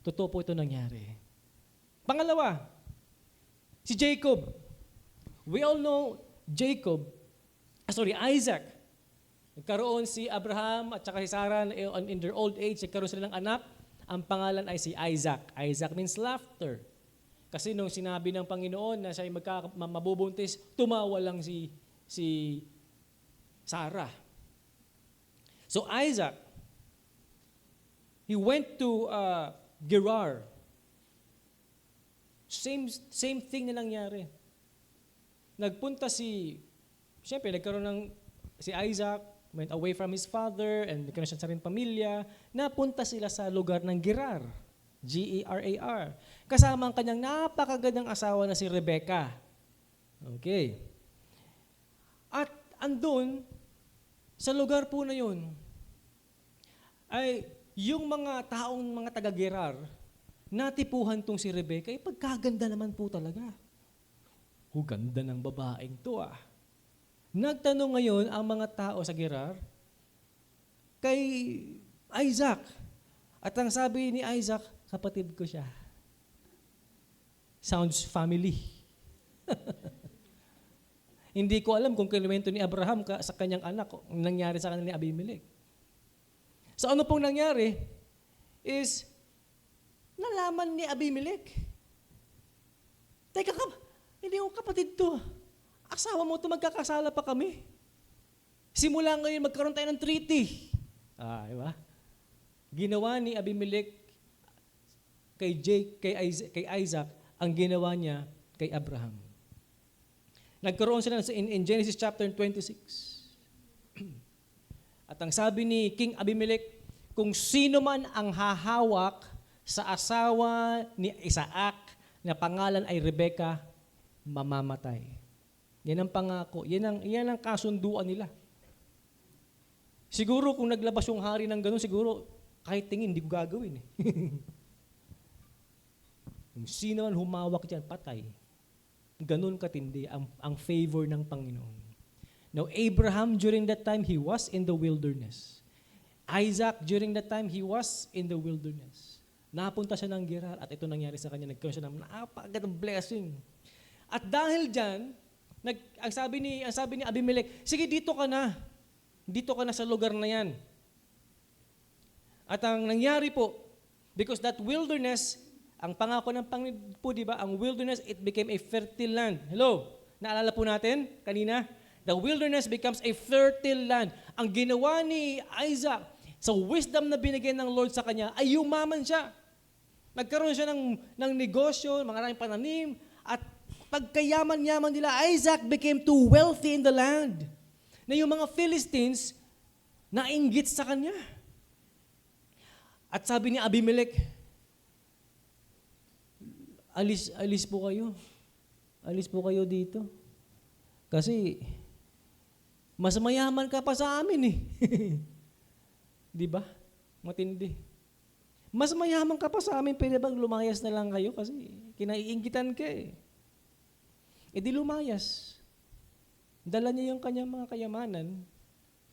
Totoo po ito nangyari. Pangalawa, si Jacob. We all know Isaac. Nagkaroon si Abraham at saka si Sarah in their old age, nagkaroon sila ng anak. Ang pangalan ay si Isaac. Isaac means laughter. Kasi nung sinabi ng Panginoon na siya ay mabubuntis, tumawa lang si Sarah. So Isaac, he went to Gerar. Same thing na nangyari. Nagpunta siyempre nagkaroon si Isaac, went away from his father, and nagkaroon siya sa rin pamilya, napunta sila sa lugar ng Gerar. Gerar. Kasama ang kanyang napakagandang asawa na si Rebecca. Okay. At andun, sa lugar po na yun, ay yung mga taga-Gerar, natipuhan tong si Rebecca, pagkaganda naman po talaga. Ganda ng babaeng to ah. Nagtanong ngayon ang mga tao sa Gerar kay Isaac. At ang sabi ni Isaac, kapatid ko siya. Sounds family. Hindi ko alam kung kinuwento ni Abraham sa kanyang anak, nangyari sa kanila ni Abimelech. So ano pong nangyari is, nalaman ni Abimelech. Teka, hindi ko kapatid to. Asawa mo to, magkakasala pa kami. Simula ngayon, magkaroon tayo ng treaty. Diba? Ginawa ni Abimelech kay Isaac, ang ginawa niya kay Abraham. Nagkaroon sila in Genesis chapter 26. At ang sabi ni King Abimelech, kung sino man ang hahawak sa asawa ni Isaac na pangalan ay Rebecca, mamamatay. Yan ang pangako. Yan ang kasunduan nila. Siguro kung naglabas yung hari ng ganun, siguro kahit tingin, hindi ko gagawin. Kung sino man humawak dyan, patay. Ganun katindi ang favor ng Panginoon. Now, Abraham, during that time, he was in the wilderness. Isaac, during that time, he was in the wilderness. Napunta siya ng Gerar at ito nangyari sa kanya. Nagkaroon siya ng napakagandang blessing. At dahil dyan, ang sabi ni Abimelech, sige, dito ka na. Dito ka na sa lugar na yan. At ang nangyari po, because that wilderness, ang pangako ng Panginoon po, di ba, ang wilderness, it became a fertile land. Hello? Naalala po natin kanina? The wilderness becomes a fertile land. Ang ginawa ni Isaac, sa wisdom na binigay ng Lord sa kanya, ay yumaman siya. Nagkaroon siya ng negosyo, maraming pananim, at pagkayaman-yaman nila, Isaac became too wealthy in the land. Na yung mga Philistines, nainggit sa kanya. At sabi ni Abimelech, alis po kayo. Alis po kayo dito. Kasi, mas mayaman ka pa sa amin eh. Di ba? Matindi. Mas mayaman ka pa sa amin, pwede bang lumayas na lang kayo? Kasi kinaiinggitan ka eh. E di lumayas. Dala niya yung kanyang mga kayamanan,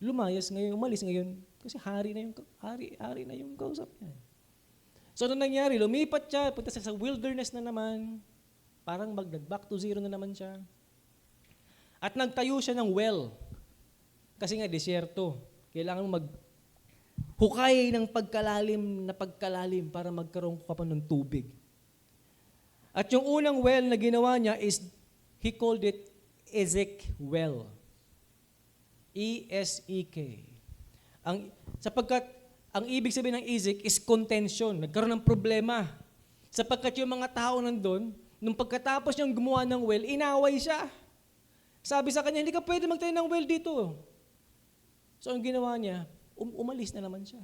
lumayas ngayon, umalis ngayon, kasi hari na yung kausap niya. So ano nangyari? Lumipat siya, punta siya sa wilderness na naman, parang back to zero na naman siya. At nagtayo siya ng well. Kasi nga, desyerto. Kailangan maghukay ng pagkalalim para magkaroon ka pa ng tubig. At yung unang well na ginawa niya is, he called it Ezek well. E-S-E-K. Sapagkat ang ibig sabihin ng Ezek is contention. Nagkaroon ng problema. Sapagkat yung mga tao nandun, nung pagkatapos niyang gumawa ng well, inaway siya. Sabi sa kanya, hindi ka pwede magtayo ng well dito. So ang ginawa niya, umalis na naman siya.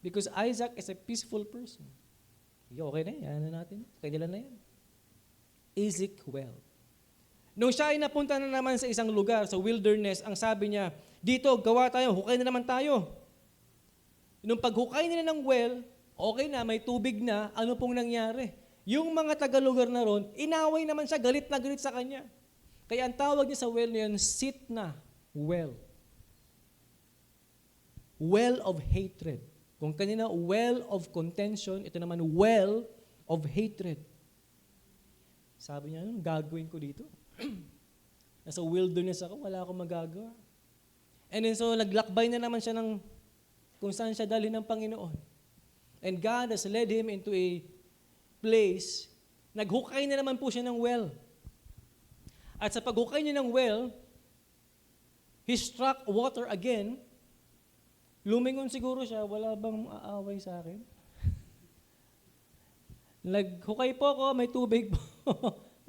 Because Isaac is a peaceful person. Okay na yan, natin. Kaya na yan. Ezek well. Nung siya ay napunta na naman sa isang lugar, sa wilderness, ang sabi niya, dito, gawa tayo, hukay na naman tayo. Nung paghukay nila ng well, okay na, may tubig na, ano pong nangyari? Yung mga taga-lugar na ron, inaway naman siya, galit na galit sa kanya. Kaya ang tawag niya sa well na yun, Sitna well. Well of hatred. Kung kanina, well of contention, ito naman, well of hatred. Sabi niya, ano gagawin ko dito? Nasa wilderness ako, wala akong magagawa. And then so, naglakbay na naman siya ng kung saan siya dalhin ng Panginoon. And God has led him into a place, naghukay na naman po siya ng well. At sa paghukay niya ng well, he struck water again. Lumingon siguro siya, wala bang aaway sa akin? Naghukay po ako, may tubig po.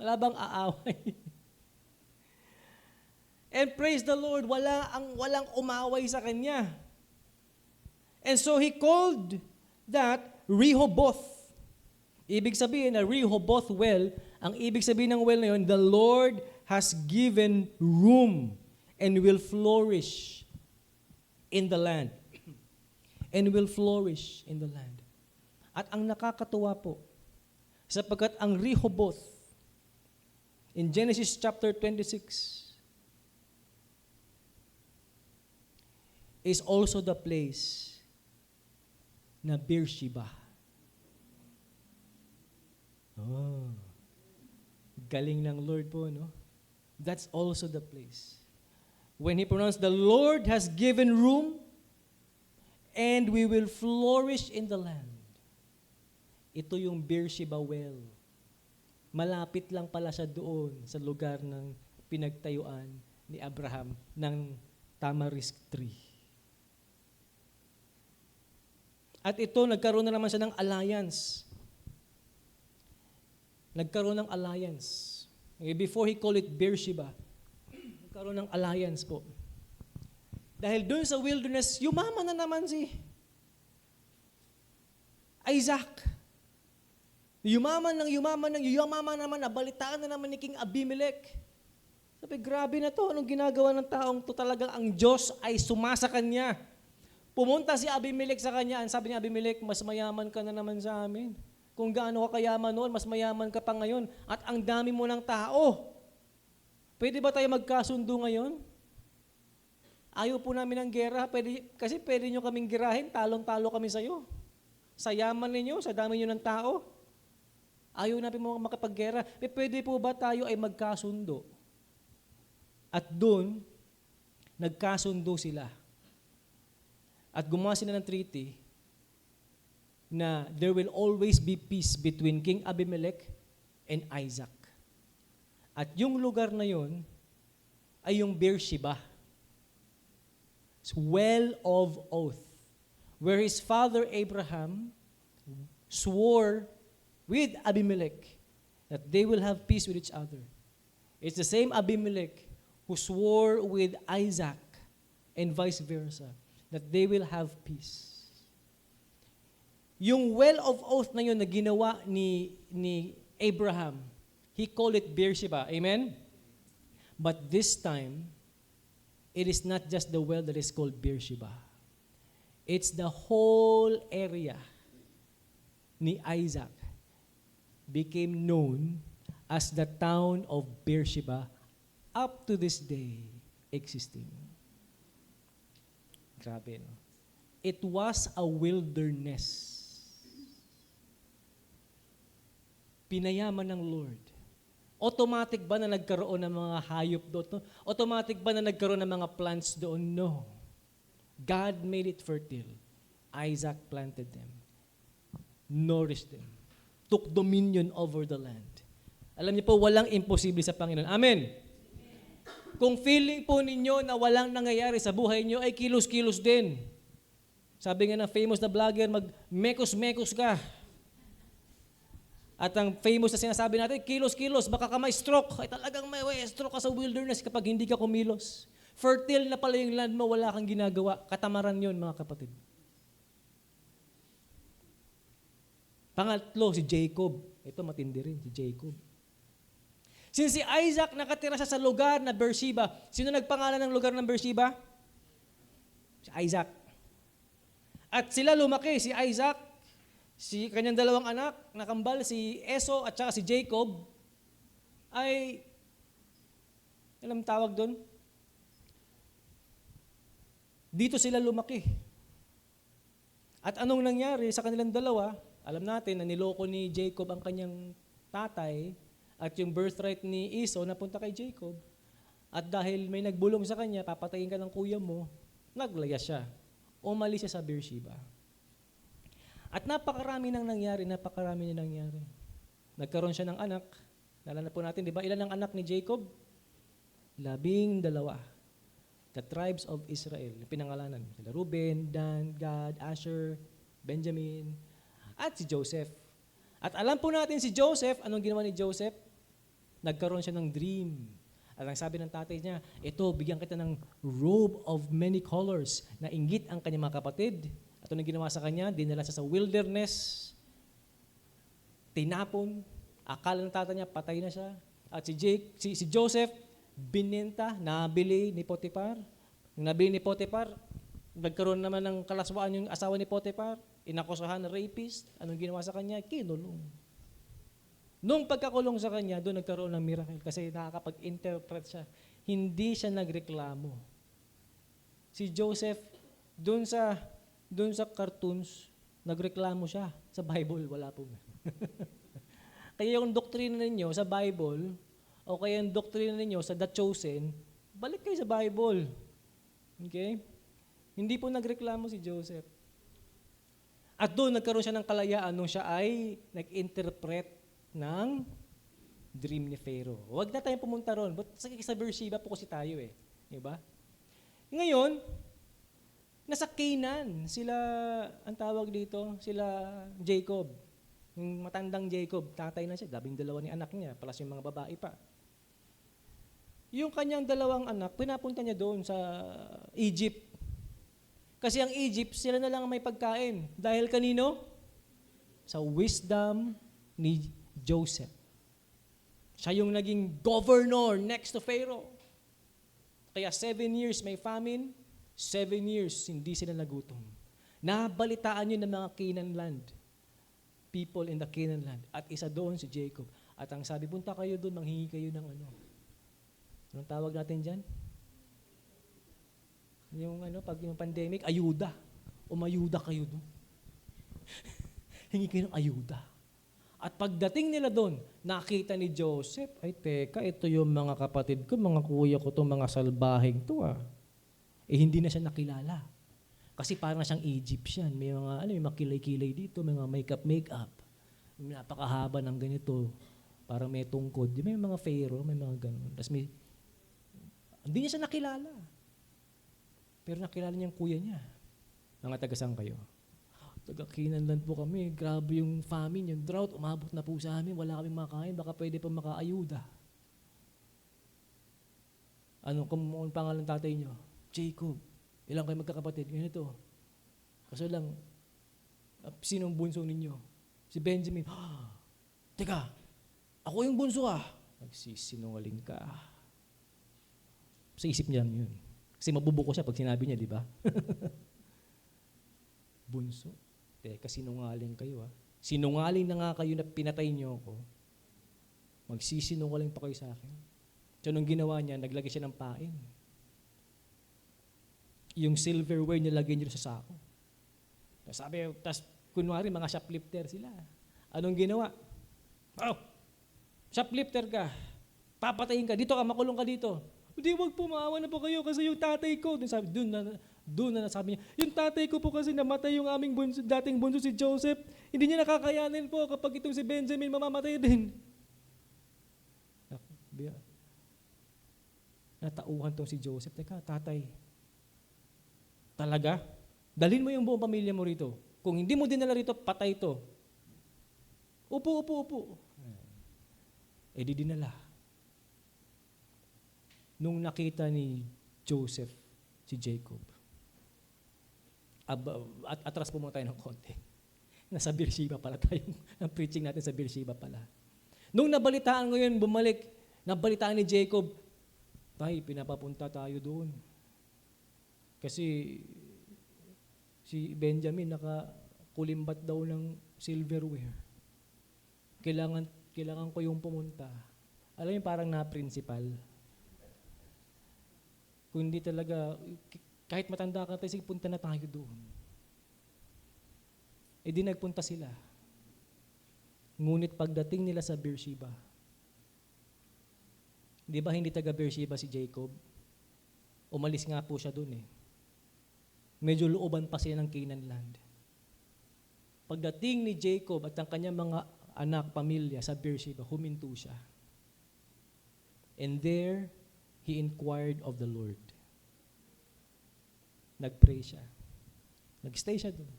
Wala bang aaway? And praise the Lord, walang umaway sa kanya. And so he called that Rehoboth. Ibig sabihin na Rehoboth well, ang ibig sabihin ng well na yun, the Lord has given room and will flourish in the land. And will flourish in the land. At ang nakakatuwa po, sapagkat ang Rehoboth, in Genesis chapter 26, is also the place na Beersheba. Oh, galing ng Lord po, no? That's also the place. When he pronounced, the Lord has given room and we will flourish in the land. Ito yung Beersheba well. Malapit lang pala siya doon sa lugar ng pinagtayuan ni Abraham ng tamarisk tree. At ito, nagkaroon na naman siya ng alliance. Nagkaroon ng alliance. Before he called it Beersheba, nagkaroon ng alliance po. Dahil doon sa wilderness, yumaman na naman si Isaac. Yumaman naman, nabalitaan na naman ni King Abimelech. Sabi, grabe na to, anong ginagawa ng taong to, talagang ang Diyos ay sumasa kanya. Pumunta si Abimelech sa kanya, sabi ni Abimelech, mas mayaman ka na naman sa amin. Kung gaano ka kayaman noon, mas mayaman ka pa ngayon. At ang dami mo ng tao. Pwede ba tayo magkasundo ngayon? Ayaw po namin ng gera, kasi pwede nyo kaming girahin, talong-talo kami sa'yo. Sa yaman ninyo, sa dami nyo ng tao. Ayaw namin mo makapaggera. Pwede po ba tayo ay magkasundo? At doon, nagkasundo sila. At gumawa sila ng treaty na there will always be peace between King Abimelech and Isaac. At yung lugar na yon, ay yung Beersheba. Well of oath. Where his father Abraham swore with Abimelech that they will have peace with each other. It's the same Abimelech who swore with Isaac and vice versa that they will have peace. Yung well of oath na yun na ginawa ni Abraham, he called it Beersheba. Amen? But this time, it is not just the well that is called Beersheba. It's the whole area ni Isaac became known as the town of Beersheba up to this day existing. Grabe, no? It was a wilderness. Pinayaman ng Lord. Automatic ba na nagkaroon ng mga hayop doon? No? Automatic ba na nagkaroon ng mga plants doon? No. God made it fertile. Isaac planted them. Nourished them. Took dominion over the land. Alam niyo po, walang imposible sa Panginoon. Amen. Kung feeling po ninyo na walang nangyayari sa buhay niyo, ay kilos-kilos din. Sabi nga ng famous na vlogger, mag-mekos-mekos ka. At ang famous na sinasabi natin, kilos-kilos, baka ka may stroke. Ay talagang may stroke ka sa wilderness kapag hindi ka kumilos. Fertile na pala yung land mo, wala kang ginagawa. Katamaran yun, mga kapatid. Pangatlo, si Jacob. Ito matindi rin, si Jacob. Since si Isaac nakatira siya sa lugar na Beersheba, sino nagpangalan ng lugar ng Beersheba? Si Isaac. At sila lumaki, si Isaac, si kanyang dalawang anak, nakambal, si Esau at saka si Jacob, ay, alam tawag doon? Dito sila lumaki. At anong nangyari sa kanilang dalawa? Alam natin na niloko ni Jacob ang kanyang tatay at yung birthright ni Esau napunta kay Jacob. At dahil may nagbulong sa kanya, papatayin ka ng kuya mo, naglaya siya. Umalis siya sa Beersheba. At napakarami nang nangyari. Nagkaroon siya ng anak. Naalala po natin, di ba? Ilan ang anak ni Jacob? 12. The tribes of Israel, pinangalanan. Sila Reuben, Dan, Gad, Asher, Benjamin, at si Joseph. At alam po natin si Joseph, anong ginawa ni Joseph? Nagkaroon siya ng dream. At ang sabi ng tatay niya, ito, bigyan kita ng robe of many colors na inggit ang kanyang mga kapatid. At anong ginawa sa kanya? Dinala siya sa wilderness, tinapon, akala ng tatay niya, patay na siya. At si Joseph, binenta, nabili ni Potiphar. Nabili ni Potiphar, nagkaroon naman ng kalaswaan yung asawa ni Potiphar, inakusahan na rapist. Anong ginawa sa kanya? Kinulong. Nung pagkakulong sa kanya, doon nagkaroon ng miracle kasi nakakapag-interpret siya. Hindi siya nagreklamo. Si Joseph, doon sa cartoons, nagreklamo siya. Sa Bible, wala po. Kaya yung doktrina ninyo sa Bible, o kaya yung doktrina ninyo sa The Chosen, balik kayo sa Bible. Okay? Hindi po nagreklamo si Joseph. At doon nagkaroon siya ng kalayaan nung siya ay nag-interpret ng dream ni Pharaoh. Huwag na tayong pumunta ron. But sa Beersheba po kasi tayo eh. Diba? Ngayon, nasa Canaan, sila, ang tawag dito, sila Jacob. Yung matandang Jacob, tatay na siya, 12 ni anak niya, plus yung mga babae pa. Yung kanyang dalawang anak, pinapunta niya doon sa Egypt. Kasi ang Egypt, sila na lang may pagkain. Dahil kanino? Sa wisdom ni Joseph. Siya yung naging governor next to Pharaoh. Kaya 7 years may famine, 7 years hindi sila nagutom. Nabalitaan yun ng mga Canaan land. People in the Canaan land. At isa doon si Jacob. At ang sabi, punta kayo doon, manghingi kayo ng ano. Anong tawag natin dyan? Pag yung pandemic, ayuda. Umayuda kayo doon. Hingi kayo ng ayuda. At pagdating nila doon, nakita ni Joseph, ay teka, ito yung mga kapatid ko, mga kuya ko to, mga salbahing to ah. Hindi na siya nakilala. Kasi parang siyang Egyptian. May mga kilay-kilay dito, may mga makeup. May napakahaba ng ganito. Parang may tungkod. May mga pharaoh, may mga ganun. Tapos may Hindi niya siya nakilala. Pero nakilala niya ang kuya niya. Mga taga-saan kayo? Taga-Kinanland po kami. Grabe yung famine, yung drought. Umabot na po sa amin. Wala kaming makain. Baka pwede pa makaayuda. Kung pangalan tatay niyo? Jacob. Ilang kayo magkakapatid? Ganito. Kaso lang, sinong bunso ninyo? Si Benjamin. Teka, ako yung bunso Nagsisinungaling ka. Sa isip niya lang yun. Kasi mabubuko siya pag sinabi niya, di ba? Bunso. Teka, sinungaling kayo Sinungaling na nga kayo na pinatay niyo ako. Magsisinungaling pa kayo sa akin. So, nung ginawa niya, naglagay siya ng pain. Yung silverware nilagay niya sa sako. Tapos kunwari, mga shoplifter sila. Anong ginawa? Shoplifter ka. Papatayin ka. Dito ka, makulong ka dito. Hindi, wag po, maawa na po kayo kasi yung tatay ko. Doon na sabi niya, yung tatay ko po kasi namatay yung aming dating bunso si Joseph. Hindi niya nakakayanin po kapag itong si Benjamin mamamatay din. Natauhan tong si Joseph. Teka, tatay, talaga? Dalhin mo yung buong pamilya mo rito. Kung hindi mo dinala rito, patay to. Upo. Di dinala. Nung nakita ni Joseph, si Jacob, atras po muna tayo ng konti. Nasa Beersheba pala tayo. Ang preaching natin sa Beersheba pala. Nung nabalitaan ko yun, bumalik, nabalitaan ni Jacob, pinapapunta tayo doon. Kasi si Benjamin nakakulimbat daw ng silverware. Kailangan ko yung pumunta. Alam mo parang na-principal. Kung hindi talaga, kahit matanda ka tayo, sige, punta na tayo doon. Di nagpunta sila. Ngunit pagdating nila sa Beersheba, di ba hindi taga Beersheba si Jacob? Umalis nga po siya doon Medyo looban pa siya ng Canaan land. Pagdating ni Jacob at ang kanyang mga anak, pamilya sa Beersheba, huminto siya. And there, he inquired of the Lord. Nagpray siya. Nagstay siya doon.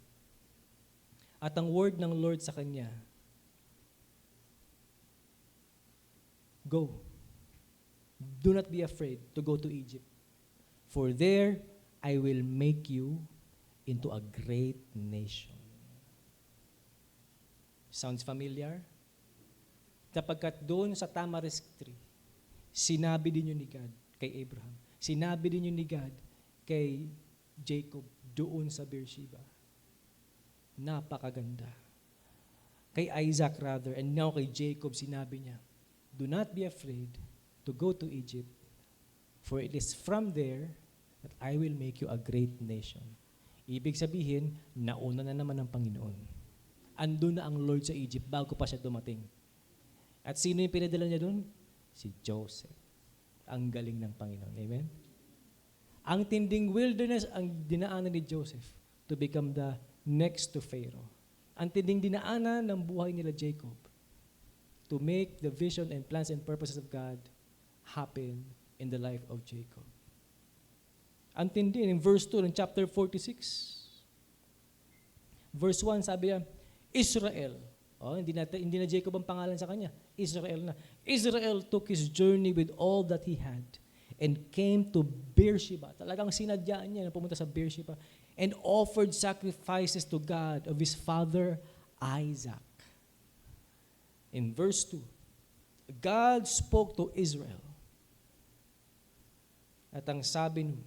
At ang word ng Lord sa kanya, go. Do not be afraid to go to Egypt. For there, I will make you into a great nation. Sounds familiar? Sapagkat doon sa tamarisk tree, sinabi din yun ni God kay Abraham. Sinabi din yun ni God kay Jacob doon sa Beersheba. Napakaganda. Kay Isaac rather, and now kay Jacob, sinabi niya, do not be afraid to go to Egypt, for it is from there that I will make you a great nation. Ibig sabihin, nauna na naman ng Panginoon. Andun na ang Lord sa Egypt bago pa siya dumating. At sino yung pinadala niya doon? Si Joseph. Ang galing ng Panginoon. Amen? Ang tinding wilderness ang dinaanan ni Joseph to become the next to Pharaoh. Ang tinding dinaanan ng buhay nila Jacob to make the vision and plans and purposes of God happen in the life of Jacob. Ang tindi, in verse 2 ng chapter 46, verse 1, sabi niya, Israel. Hindi na Jacob ang pangalan sa kanya. Israel na. Israel took his journey with all that he had and came to Beersheba. Talagang sinadyaan niya na pumunta sa Beersheba and offered sacrifices to God of his father Isaac. In verse 2, God spoke to Israel. At ang sabi nun,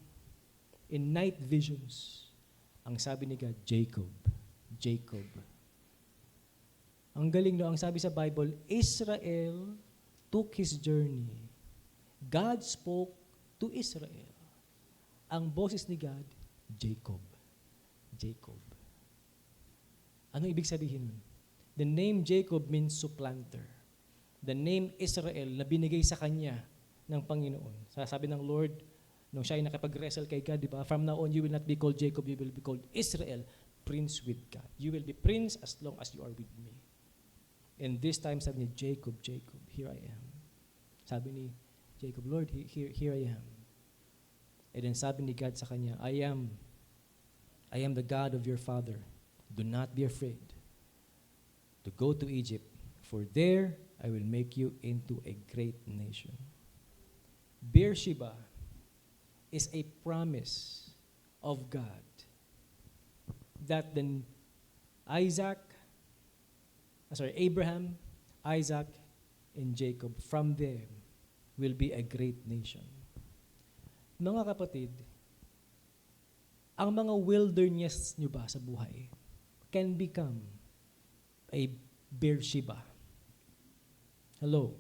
in night visions, ang sabi ni God, Jacob, Jacob. Ang galing no, ang sabi sa Bible, Israel took his journey. God spoke to Israel. Ang boses ni God, Jacob. Jacob. Ano ibig sabihin nun? The name Jacob means supplanter. The name Israel na binigay sa kanya ng Panginoon. Sabi ng Lord, nung siya ay nakapag-wrestle kay God, di ba? From now on, you will not be called Jacob, you will be called Israel, prince with God. You will be prince as long as you are with me. And this time, sabi niya, Jacob, Jacob, here I am. Sabi ni Jacob, Lord, here I am. And then sabi ni God sa kanya, I am the God of your father. Do not be afraid to go to Egypt, for there I will make you into a great nation. Beersheba is a promise of God that then Abraham, Isaac, and Jacob, from them will be a great nation. Mga kapatid, ang mga wilderness nyo ba sa buhay can become a Beersheba. Hello?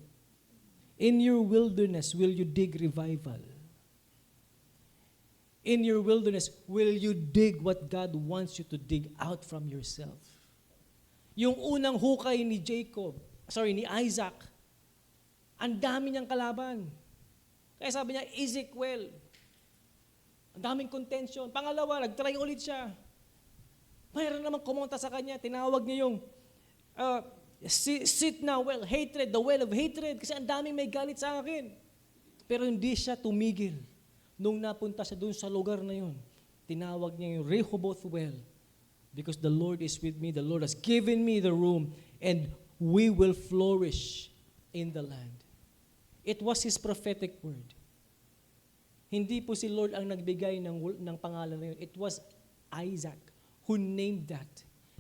In your wilderness, will you dig revival? In your wilderness, will you dig what God wants you to dig out from yourself? Yung unang hukay ni Isaac, ang dami niyang kalaban. Kaya sabi niya, Ezekiel, ang daming contention. Pangalawa, nag-try ulit siya. Mayroon namang kumonta sa kanya, tinawag niya yung sit now, hatred, the well of hatred, kasi ang daming may galit sa akin. Pero hindi siya tumigil. Nung napunta siya doon sa lugar na yun, tinawag niya yung Rehoboth well, because the Lord is with me, the Lord has given me the room, and we will flourish in the land. It was His prophetic word. Hindi po si Lord ang nagbigay ng pangalan na yun. It was Isaac who named that.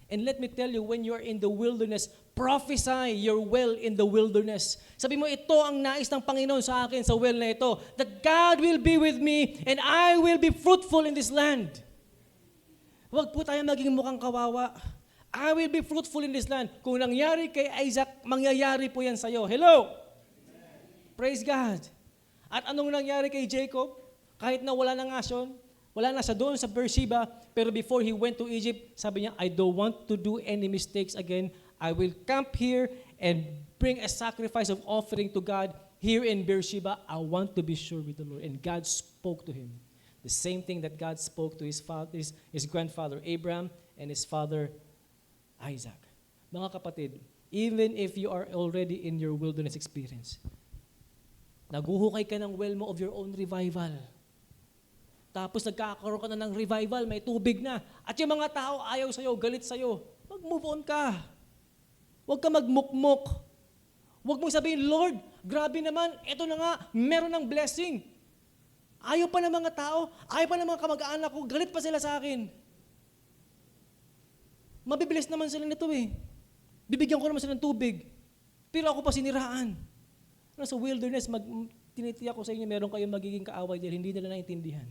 And let me tell you, when you're in the wilderness, prophesy your well in the wilderness. Sabi mo, ito ang nais ng Panginoon sa akin sa well na ito, that God will be with me and I will be fruitful in this land. Huwag po tayo maging mukhang kawawa. I will be fruitful in this land. Kung nangyari kay Isaac, mangyayari po yan sa'yo. Hello? Praise God. At anong nangyari kay Jacob? Kahit na wala ng action, wala na siya doon sa Beersheba, pero before he went to Egypt, sabi niya, I don't want to do any mistakes again. I will camp here and bring a sacrifice of offering to God here in Beersheba. I want to be sure with the Lord. And God spoke to him. The same thing that God spoke to his grandfather Abraham and his father Isaac. Mga kapatid, even if you are already in your wilderness experience, naguhukay ka ng well mo of your own revival. Tapos nagkakaroon ka na ng revival, may tubig na. At yung mga tao ayaw sa'yo, galit sa'yo. Mag-move on ka. Huwag ka magmukmok. Huwag mong sabihin, Lord, grabe naman, ito na nga, meron ng blessing. Ayaw pa ng mga tao, ayaw pa ng mga kamag-anak ko, galit pa sila sa akin. Mabibilis naman sila nito eh. Bibigyan ko naman sila ng tubig. Pero ako pa siniraan. Sa wilderness, tinitiyak ko sa inyo, meron kayong magiging kaaway dahil hindi nila naintindihan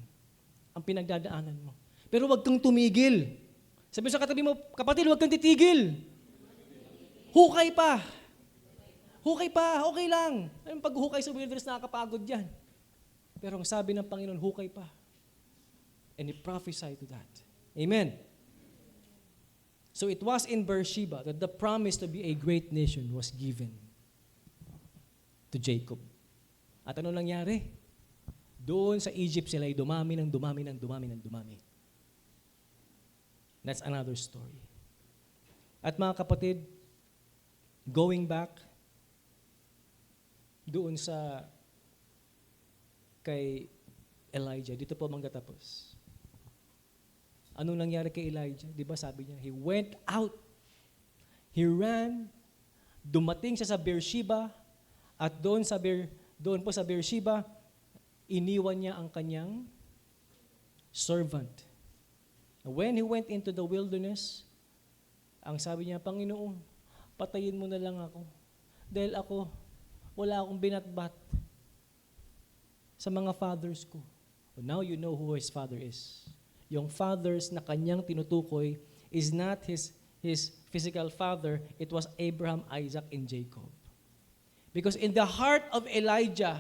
ang pinagdadaanan mo. Pero huwag kang tumigil. Sabi sa katabi mo, kapatid, huwag kang titigil. Hukay pa. Hukay pa, okay lang. Ang paghukay sa wilderness, nakakapagod yan. Pero ang sabi ng Panginoon, hukay pa. And He prophesied to that. Amen. So it was in Beersheba that the promise to be a great nation was given to Jacob. At ano nangyari? Doon sa Egypt sila ay dumami. That's another story. At mga kapatid, going back doon sa kay Elijah, dito po magtatapos. Anong nangyari kay Elijah? Di ba sabi niya, he went out, he ran, dumating siya sa Beersheba, at doon po sa Beersheba, iniwan niya ang kanyang servant. When he went into the wilderness, ang sabi niya, Panginoon, patayin mo na lang ako. Dahil ako, wala akong binatbat sa mga fathers ko. But now you know who his father is. Yung fathers na kanyang tinutukoy is not his physical father, it was Abraham, Isaac, and Jacob. Because in the heart of Elijah,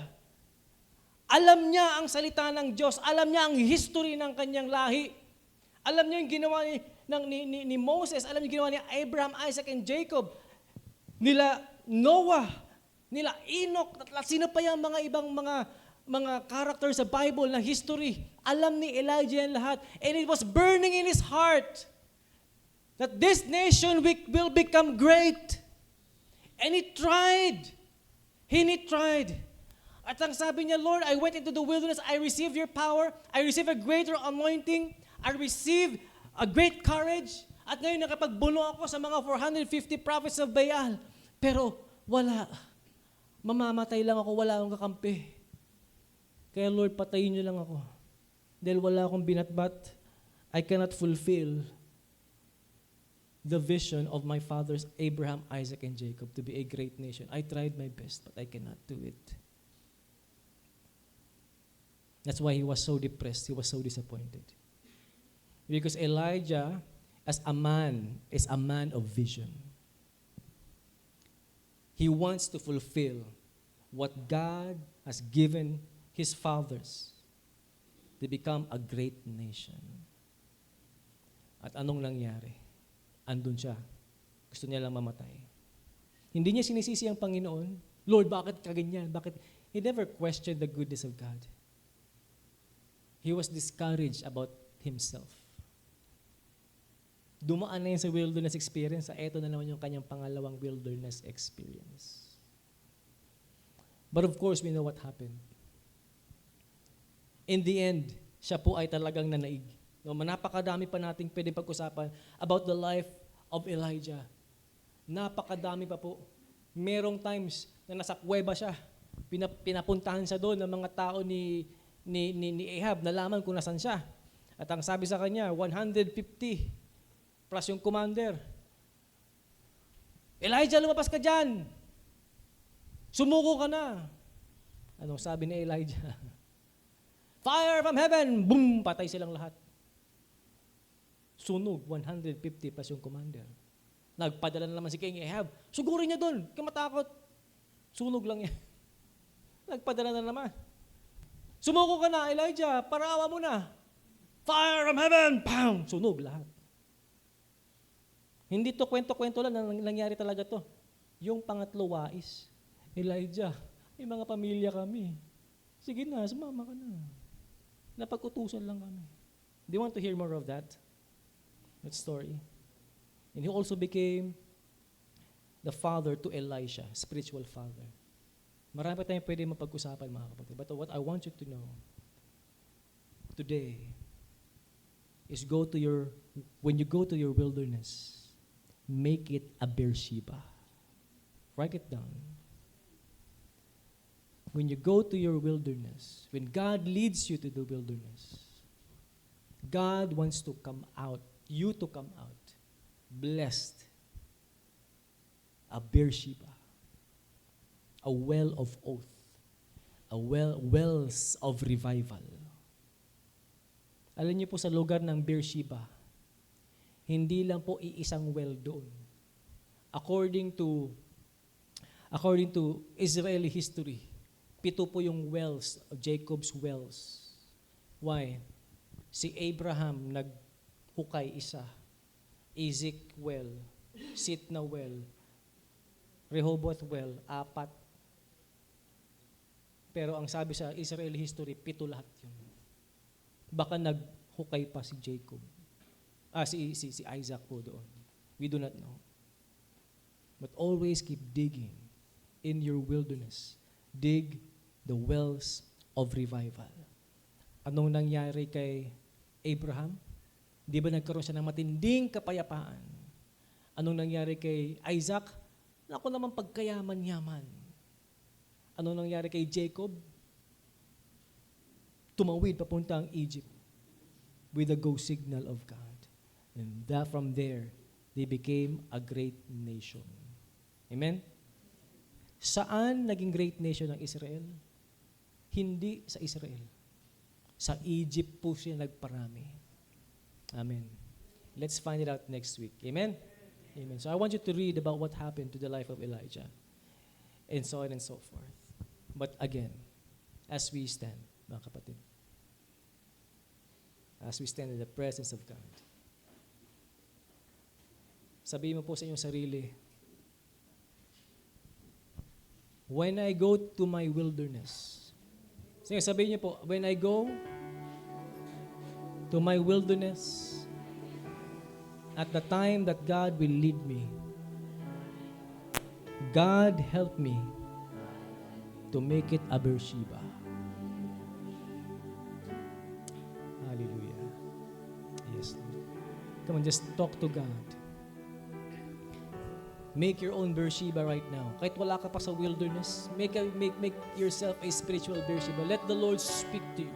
alam niya ang salita ng Diyos, alam niya ang history ng kanyang lahi. Alam niya yung ginawa ni Moses, alam niya yung ginawa ni Abraham, Isaac, and Jacob. Nila Noah, nila Enoch, sino pa yung mga ibang mga characters sa Bible na history. Alam ni Elijah yan lahat. And it was burning in his heart that this nation will become great. And he tried. At ang sabi niya, Lord, I went into the wilderness, I received your power, I received a greater anointing, I received a great courage, at ngayon nakapagbuno ako sa mga 450 prophets of Baal. Pero wala. Mamamatay lang ako, wala akong kakampi. Kaya Lord, patayin niyo lang ako. Dahil wala akong binatbat, I cannot fulfill the vision of my fathers, Abraham, Isaac, and Jacob, to be a great nation. I tried my best, but I cannot do it. That's why he was so depressed. He was so disappointed. Because Elijah, as a man, is a man of vision. He wants to fulfill what God has given his fathers to become a great nation. At anong nangyari? Andun siya. Gusto niya lang mamatay. Hindi niya sinisisi ang Panginoon. Lord, bakit ka ganyan? Bakit? He never questioned the goodness of God. He was discouraged about himself. Dumaan na yun sa wilderness experience. Ito na naman yung kanyang pangalawang wilderness experience. But of course, we know what happened. In the end, siya po ay talagang nanaig. No, napakadami pa nating pwedeng pag-usapan about the life of Elijah. Napakadami pa po. Merong times na nasa kuweba siya. Pinapuntahan siya doon ng mga tao ni Ahab, nalaman kung nasan siya. At ang sabi sa kanya, 150 plus yung commander. Elijah, lumabas ka dyan. Sumuko ka na. Anong sabi ni Elijah? Fire from heaven! Boom! Patay silang lahat. Sunog, 150 plus yung commander. Nagpadala na naman si King Ahab. Sugurin niya doon, kaya matakot. Sunog lang yan. Nagpadala na naman. Sumuko ka na, Elijah, parawa mo na. Fire from heaven! Bam! Sunog lahat. Hindi to kwento-kwento lang, nangyari talaga to. Yung pangatlo, wais. Elijah, may mga pamilya kami. Sige na, sumama ka na. Napag-utusan lang kami. Do you want to hear more of that? That story? And he also became the father to Elisha, spiritual father. Marami pa tayong pwede mapag-usapan, mga kapatid. But what I want you to know today is when you go to your wilderness, make it a Beersheba. Write it down. When you go to your wilderness, when God leads you to the wilderness, God wants to come out, you to come out, blessed, a Beersheba, a well of oath, wells of revival. Alam niyo po sa lugar ng Beersheba, hindi lang po iisang well doon. According to Israeli history, 7 po yung wells, Jacob's wells. Why? Si Abraham naghukay isa, Isaac well, Sitna well, Rehoboth well, 4. Pero ang sabi sa Israeli history, 7 lahat yun. Baka naghukay pa si Jacob. Si Isaac po doon. We do not know. But always keep digging in your wilderness. Dig the wells of revival. Anong nangyari kay Abraham? Di ba nagkaroon siya ng matinding kapayapaan? Anong nangyari kay Isaac? Ako naman pagkayaman-yaman. Anong nangyari kay Jacob? Tumawid papunta ang Egypt with the go signal of God. And from there, they became a great nation. Amen? Saan naging great nation ng Israel? Hindi sa Israel. Sa Egypt po siya nagparami. Amen. Let's find it out next week. Amen? Amen. So I want you to read about what happened to the life of Elijah and so on and so forth. But again, as we stand, mga kapatid, as we stand in the presence of God, sabihin mo po sa inyong sarili, when I go to my wilderness, sige, sabihin niyo po, when I go to my wilderness, at the time that God will lead me, God help me to make it a Beersheba. Hallelujah. Yes, Lord. Come on, just talk to God. Make your own Beersheba right now. Kahit wala ka pa sa wilderness, make yourself a spiritual Beersheba. Let the Lord speak to you.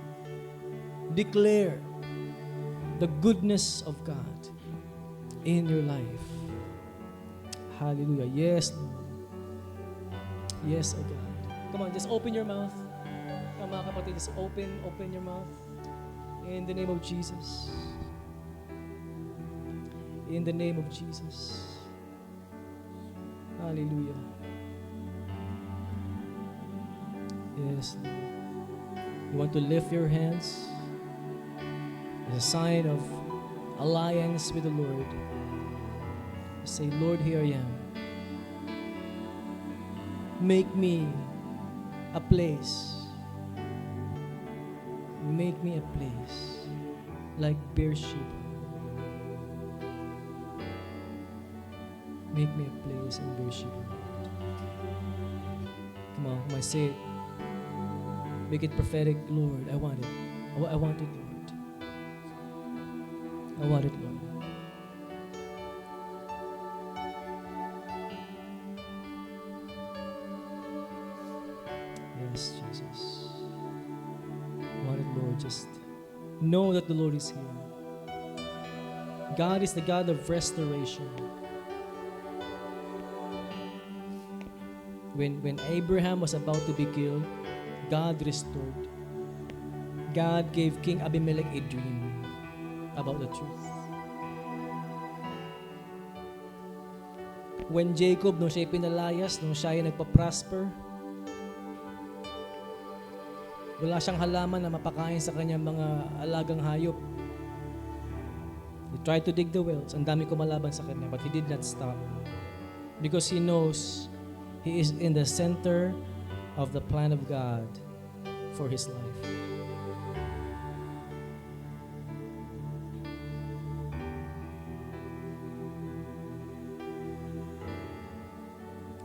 Declare the goodness of God in your life. Hallelujah. Yes, Lord. Yes, oh God. Come on, just open your mouth. Come on, mga kapatid, just open your mouth. In the name of Jesus. In the name of Jesus. Hallelujah. Yes, Lord. You want to lift your hands as a sign of alliance with the Lord. Say, Lord, here I am. Make me a place. Make me a place like Beersheba. Make me a place in Beersheba. Come on, say it. Make it prophetic, Lord. I want it. I want it, Lord. I want it, Lord. Yes, Jesus. I want it, Lord. Just know that the Lord is here. God is the God of restoration. When Abraham was about to be killed, God restored. God gave King Abimelech a dream about the truth. When Jacob, nung siya'y pinalayas, nung siya ay nagpa-prosper, wala siyang halaman na mapakain sa kanyang mga alagang hayop. He tried to dig the wells. Ang dami kumalaban sa kanya, but he did not stop. Because he knows he is in the center of the plan of God for his life.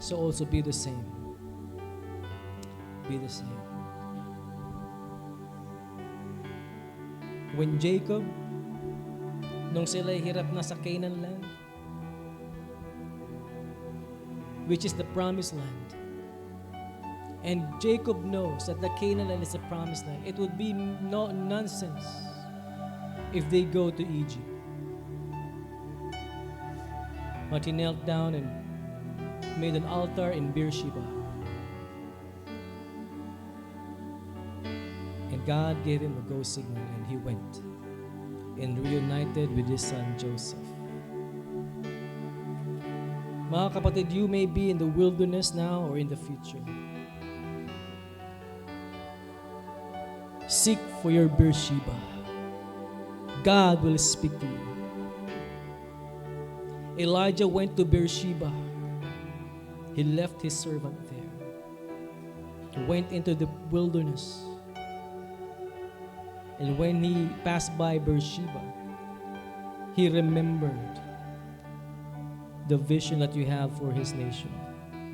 So also be the same. Be the same. When Jacob, nung sila'y hirap na sa Canaan land, which is the promised land. And Jacob knows that the Canaan land is the promised land. It would be no nonsense if they go to Egypt. But he knelt down and made an altar in Beersheba. And God gave him a go signal and he went and reunited with his son Joseph. Mga kapatid, you may be in the wilderness now or in the future. Seek for your Beersheba. God will speak to you. Elijah went to Beersheba. He left his servant there. He went into the wilderness. And when he passed by Beersheba, he remembered the vision that you have for his nation,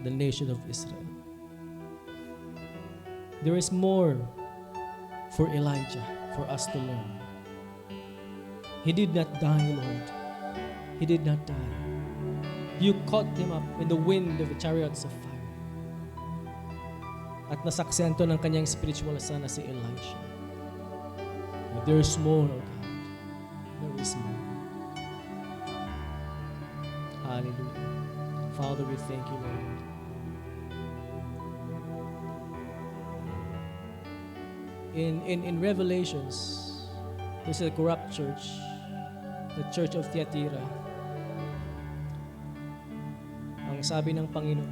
the nation of Israel. There is more for Elijah, for us to learn. He did not die, Lord. He did not die. You caught him up in the wind of the chariots of fire. At nasaksento ng kanyang spiritual son na si Elisha. But there is more, O God. There is more. Hallelujah. Father, we thank you, Lord. In Revelations, there's a corrupt church, the church of Thyatira. Ang sabi ng Panginoon,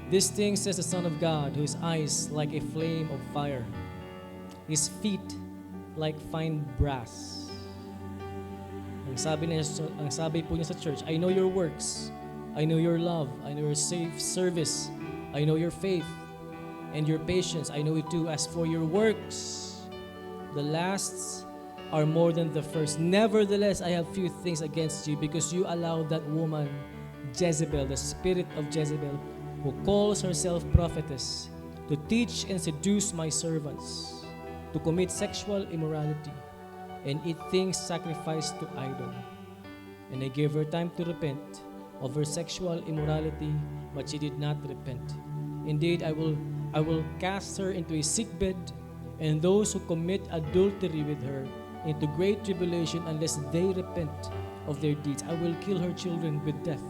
this thing says the Son of God, whose eyes like a flame of fire, his feet like fine brass. Ang sabi po niya sa church, I know your works, I know your love, I know your safe service, I know your faith and your patience. I know it too. As for your works, the lasts are more than the first. Nevertheless, I have few things against you, because you allowed that woman Jezebel, the spirit of Jezebel, who calls herself prophetess, to teach and seduce my servants, to commit sexual immorality, and eat things sacrificed to idol. And I gave her time to repent of her sexual immorality, but she did not repent. Indeed, I will cast her into a sickbed, and those who commit adultery with her into great tribulation, unless they repent of their deeds. I will kill her children with death.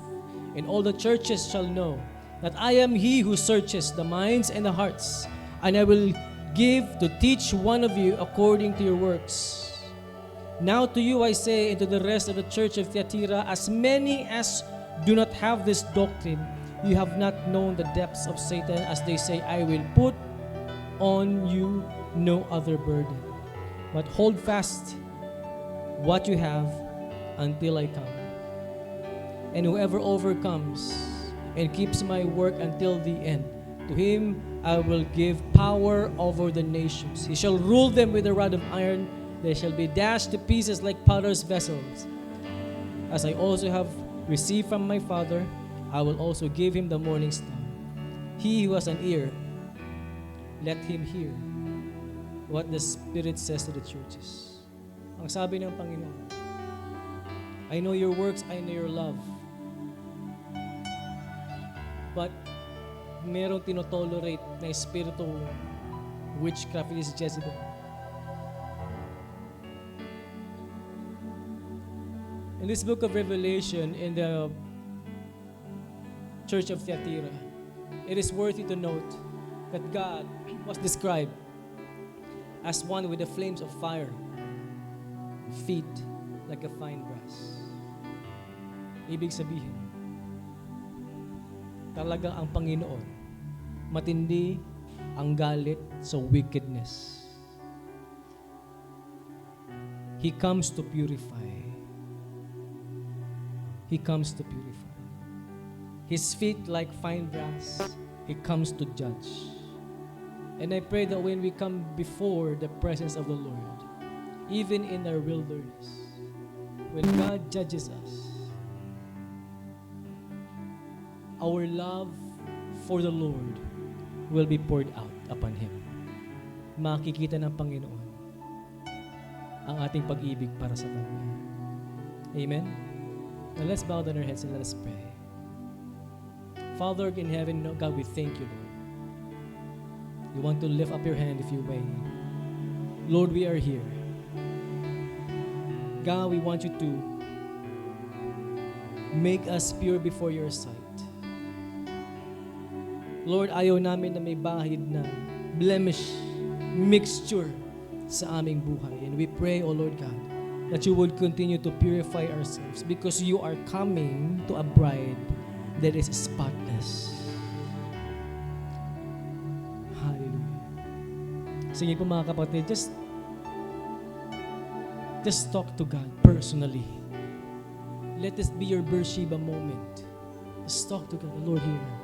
And all the churches shall know that I am he who searches the minds and the hearts, and I will give to teach one of you according to your works. Now to you I say, and to the rest of the church of Thyatira, as many as do not have this doctrine, you have not known the depths of Satan, as they say, I will put on you no other burden, but hold fast what you have until I come. And whoever overcomes and keeps my work until the end, to him I will give power over the nations. He shall rule them with a rod of iron. They shall be dashed to pieces like potter's vessels. As I also have received from my Father, I will also give him the morning star. He who has an ear, let him hear what the Spirit says to the churches. Ang sabi ng Panginoon, I know your works, I know your love. But merong tinotolerate na espiritu witchcraft, it is Jezebel. In this book of Revelation, in the Church of Thyatira, it is worthy to note that God was described as one with the flames of fire, feet like a fine brass. Ibig sabihin, talaga ang Panginoon, matindi ang galit sa wickedness. He comes to purify. He comes to purify. His feet like fine brass, He comes to judge. And I pray that when we come before the presence of the Lord, even in our wilderness, when God judges us, our love for the Lord will be poured out upon Him. Makikita ng Panginoon ang ating pag-ibig para sa Kanya. Amen? Now let's bow down our heads and let us pray. Father in heaven, God, we thank you, Lord. You want to lift up your hand if you may. Lord, we are here. God, we want you to make us pure before your sight. Lord, ayaw namin na may bahid na blemish, mixture sa aming buhay. And we pray, O Lord God, that you would continue to purify ourselves because you are coming to a bride that is spotless. Hallelujah. Sige po mga kapatid, just talk to God personally. Let this be your Beersheba moment. Just talk to God. The Lord, hear me.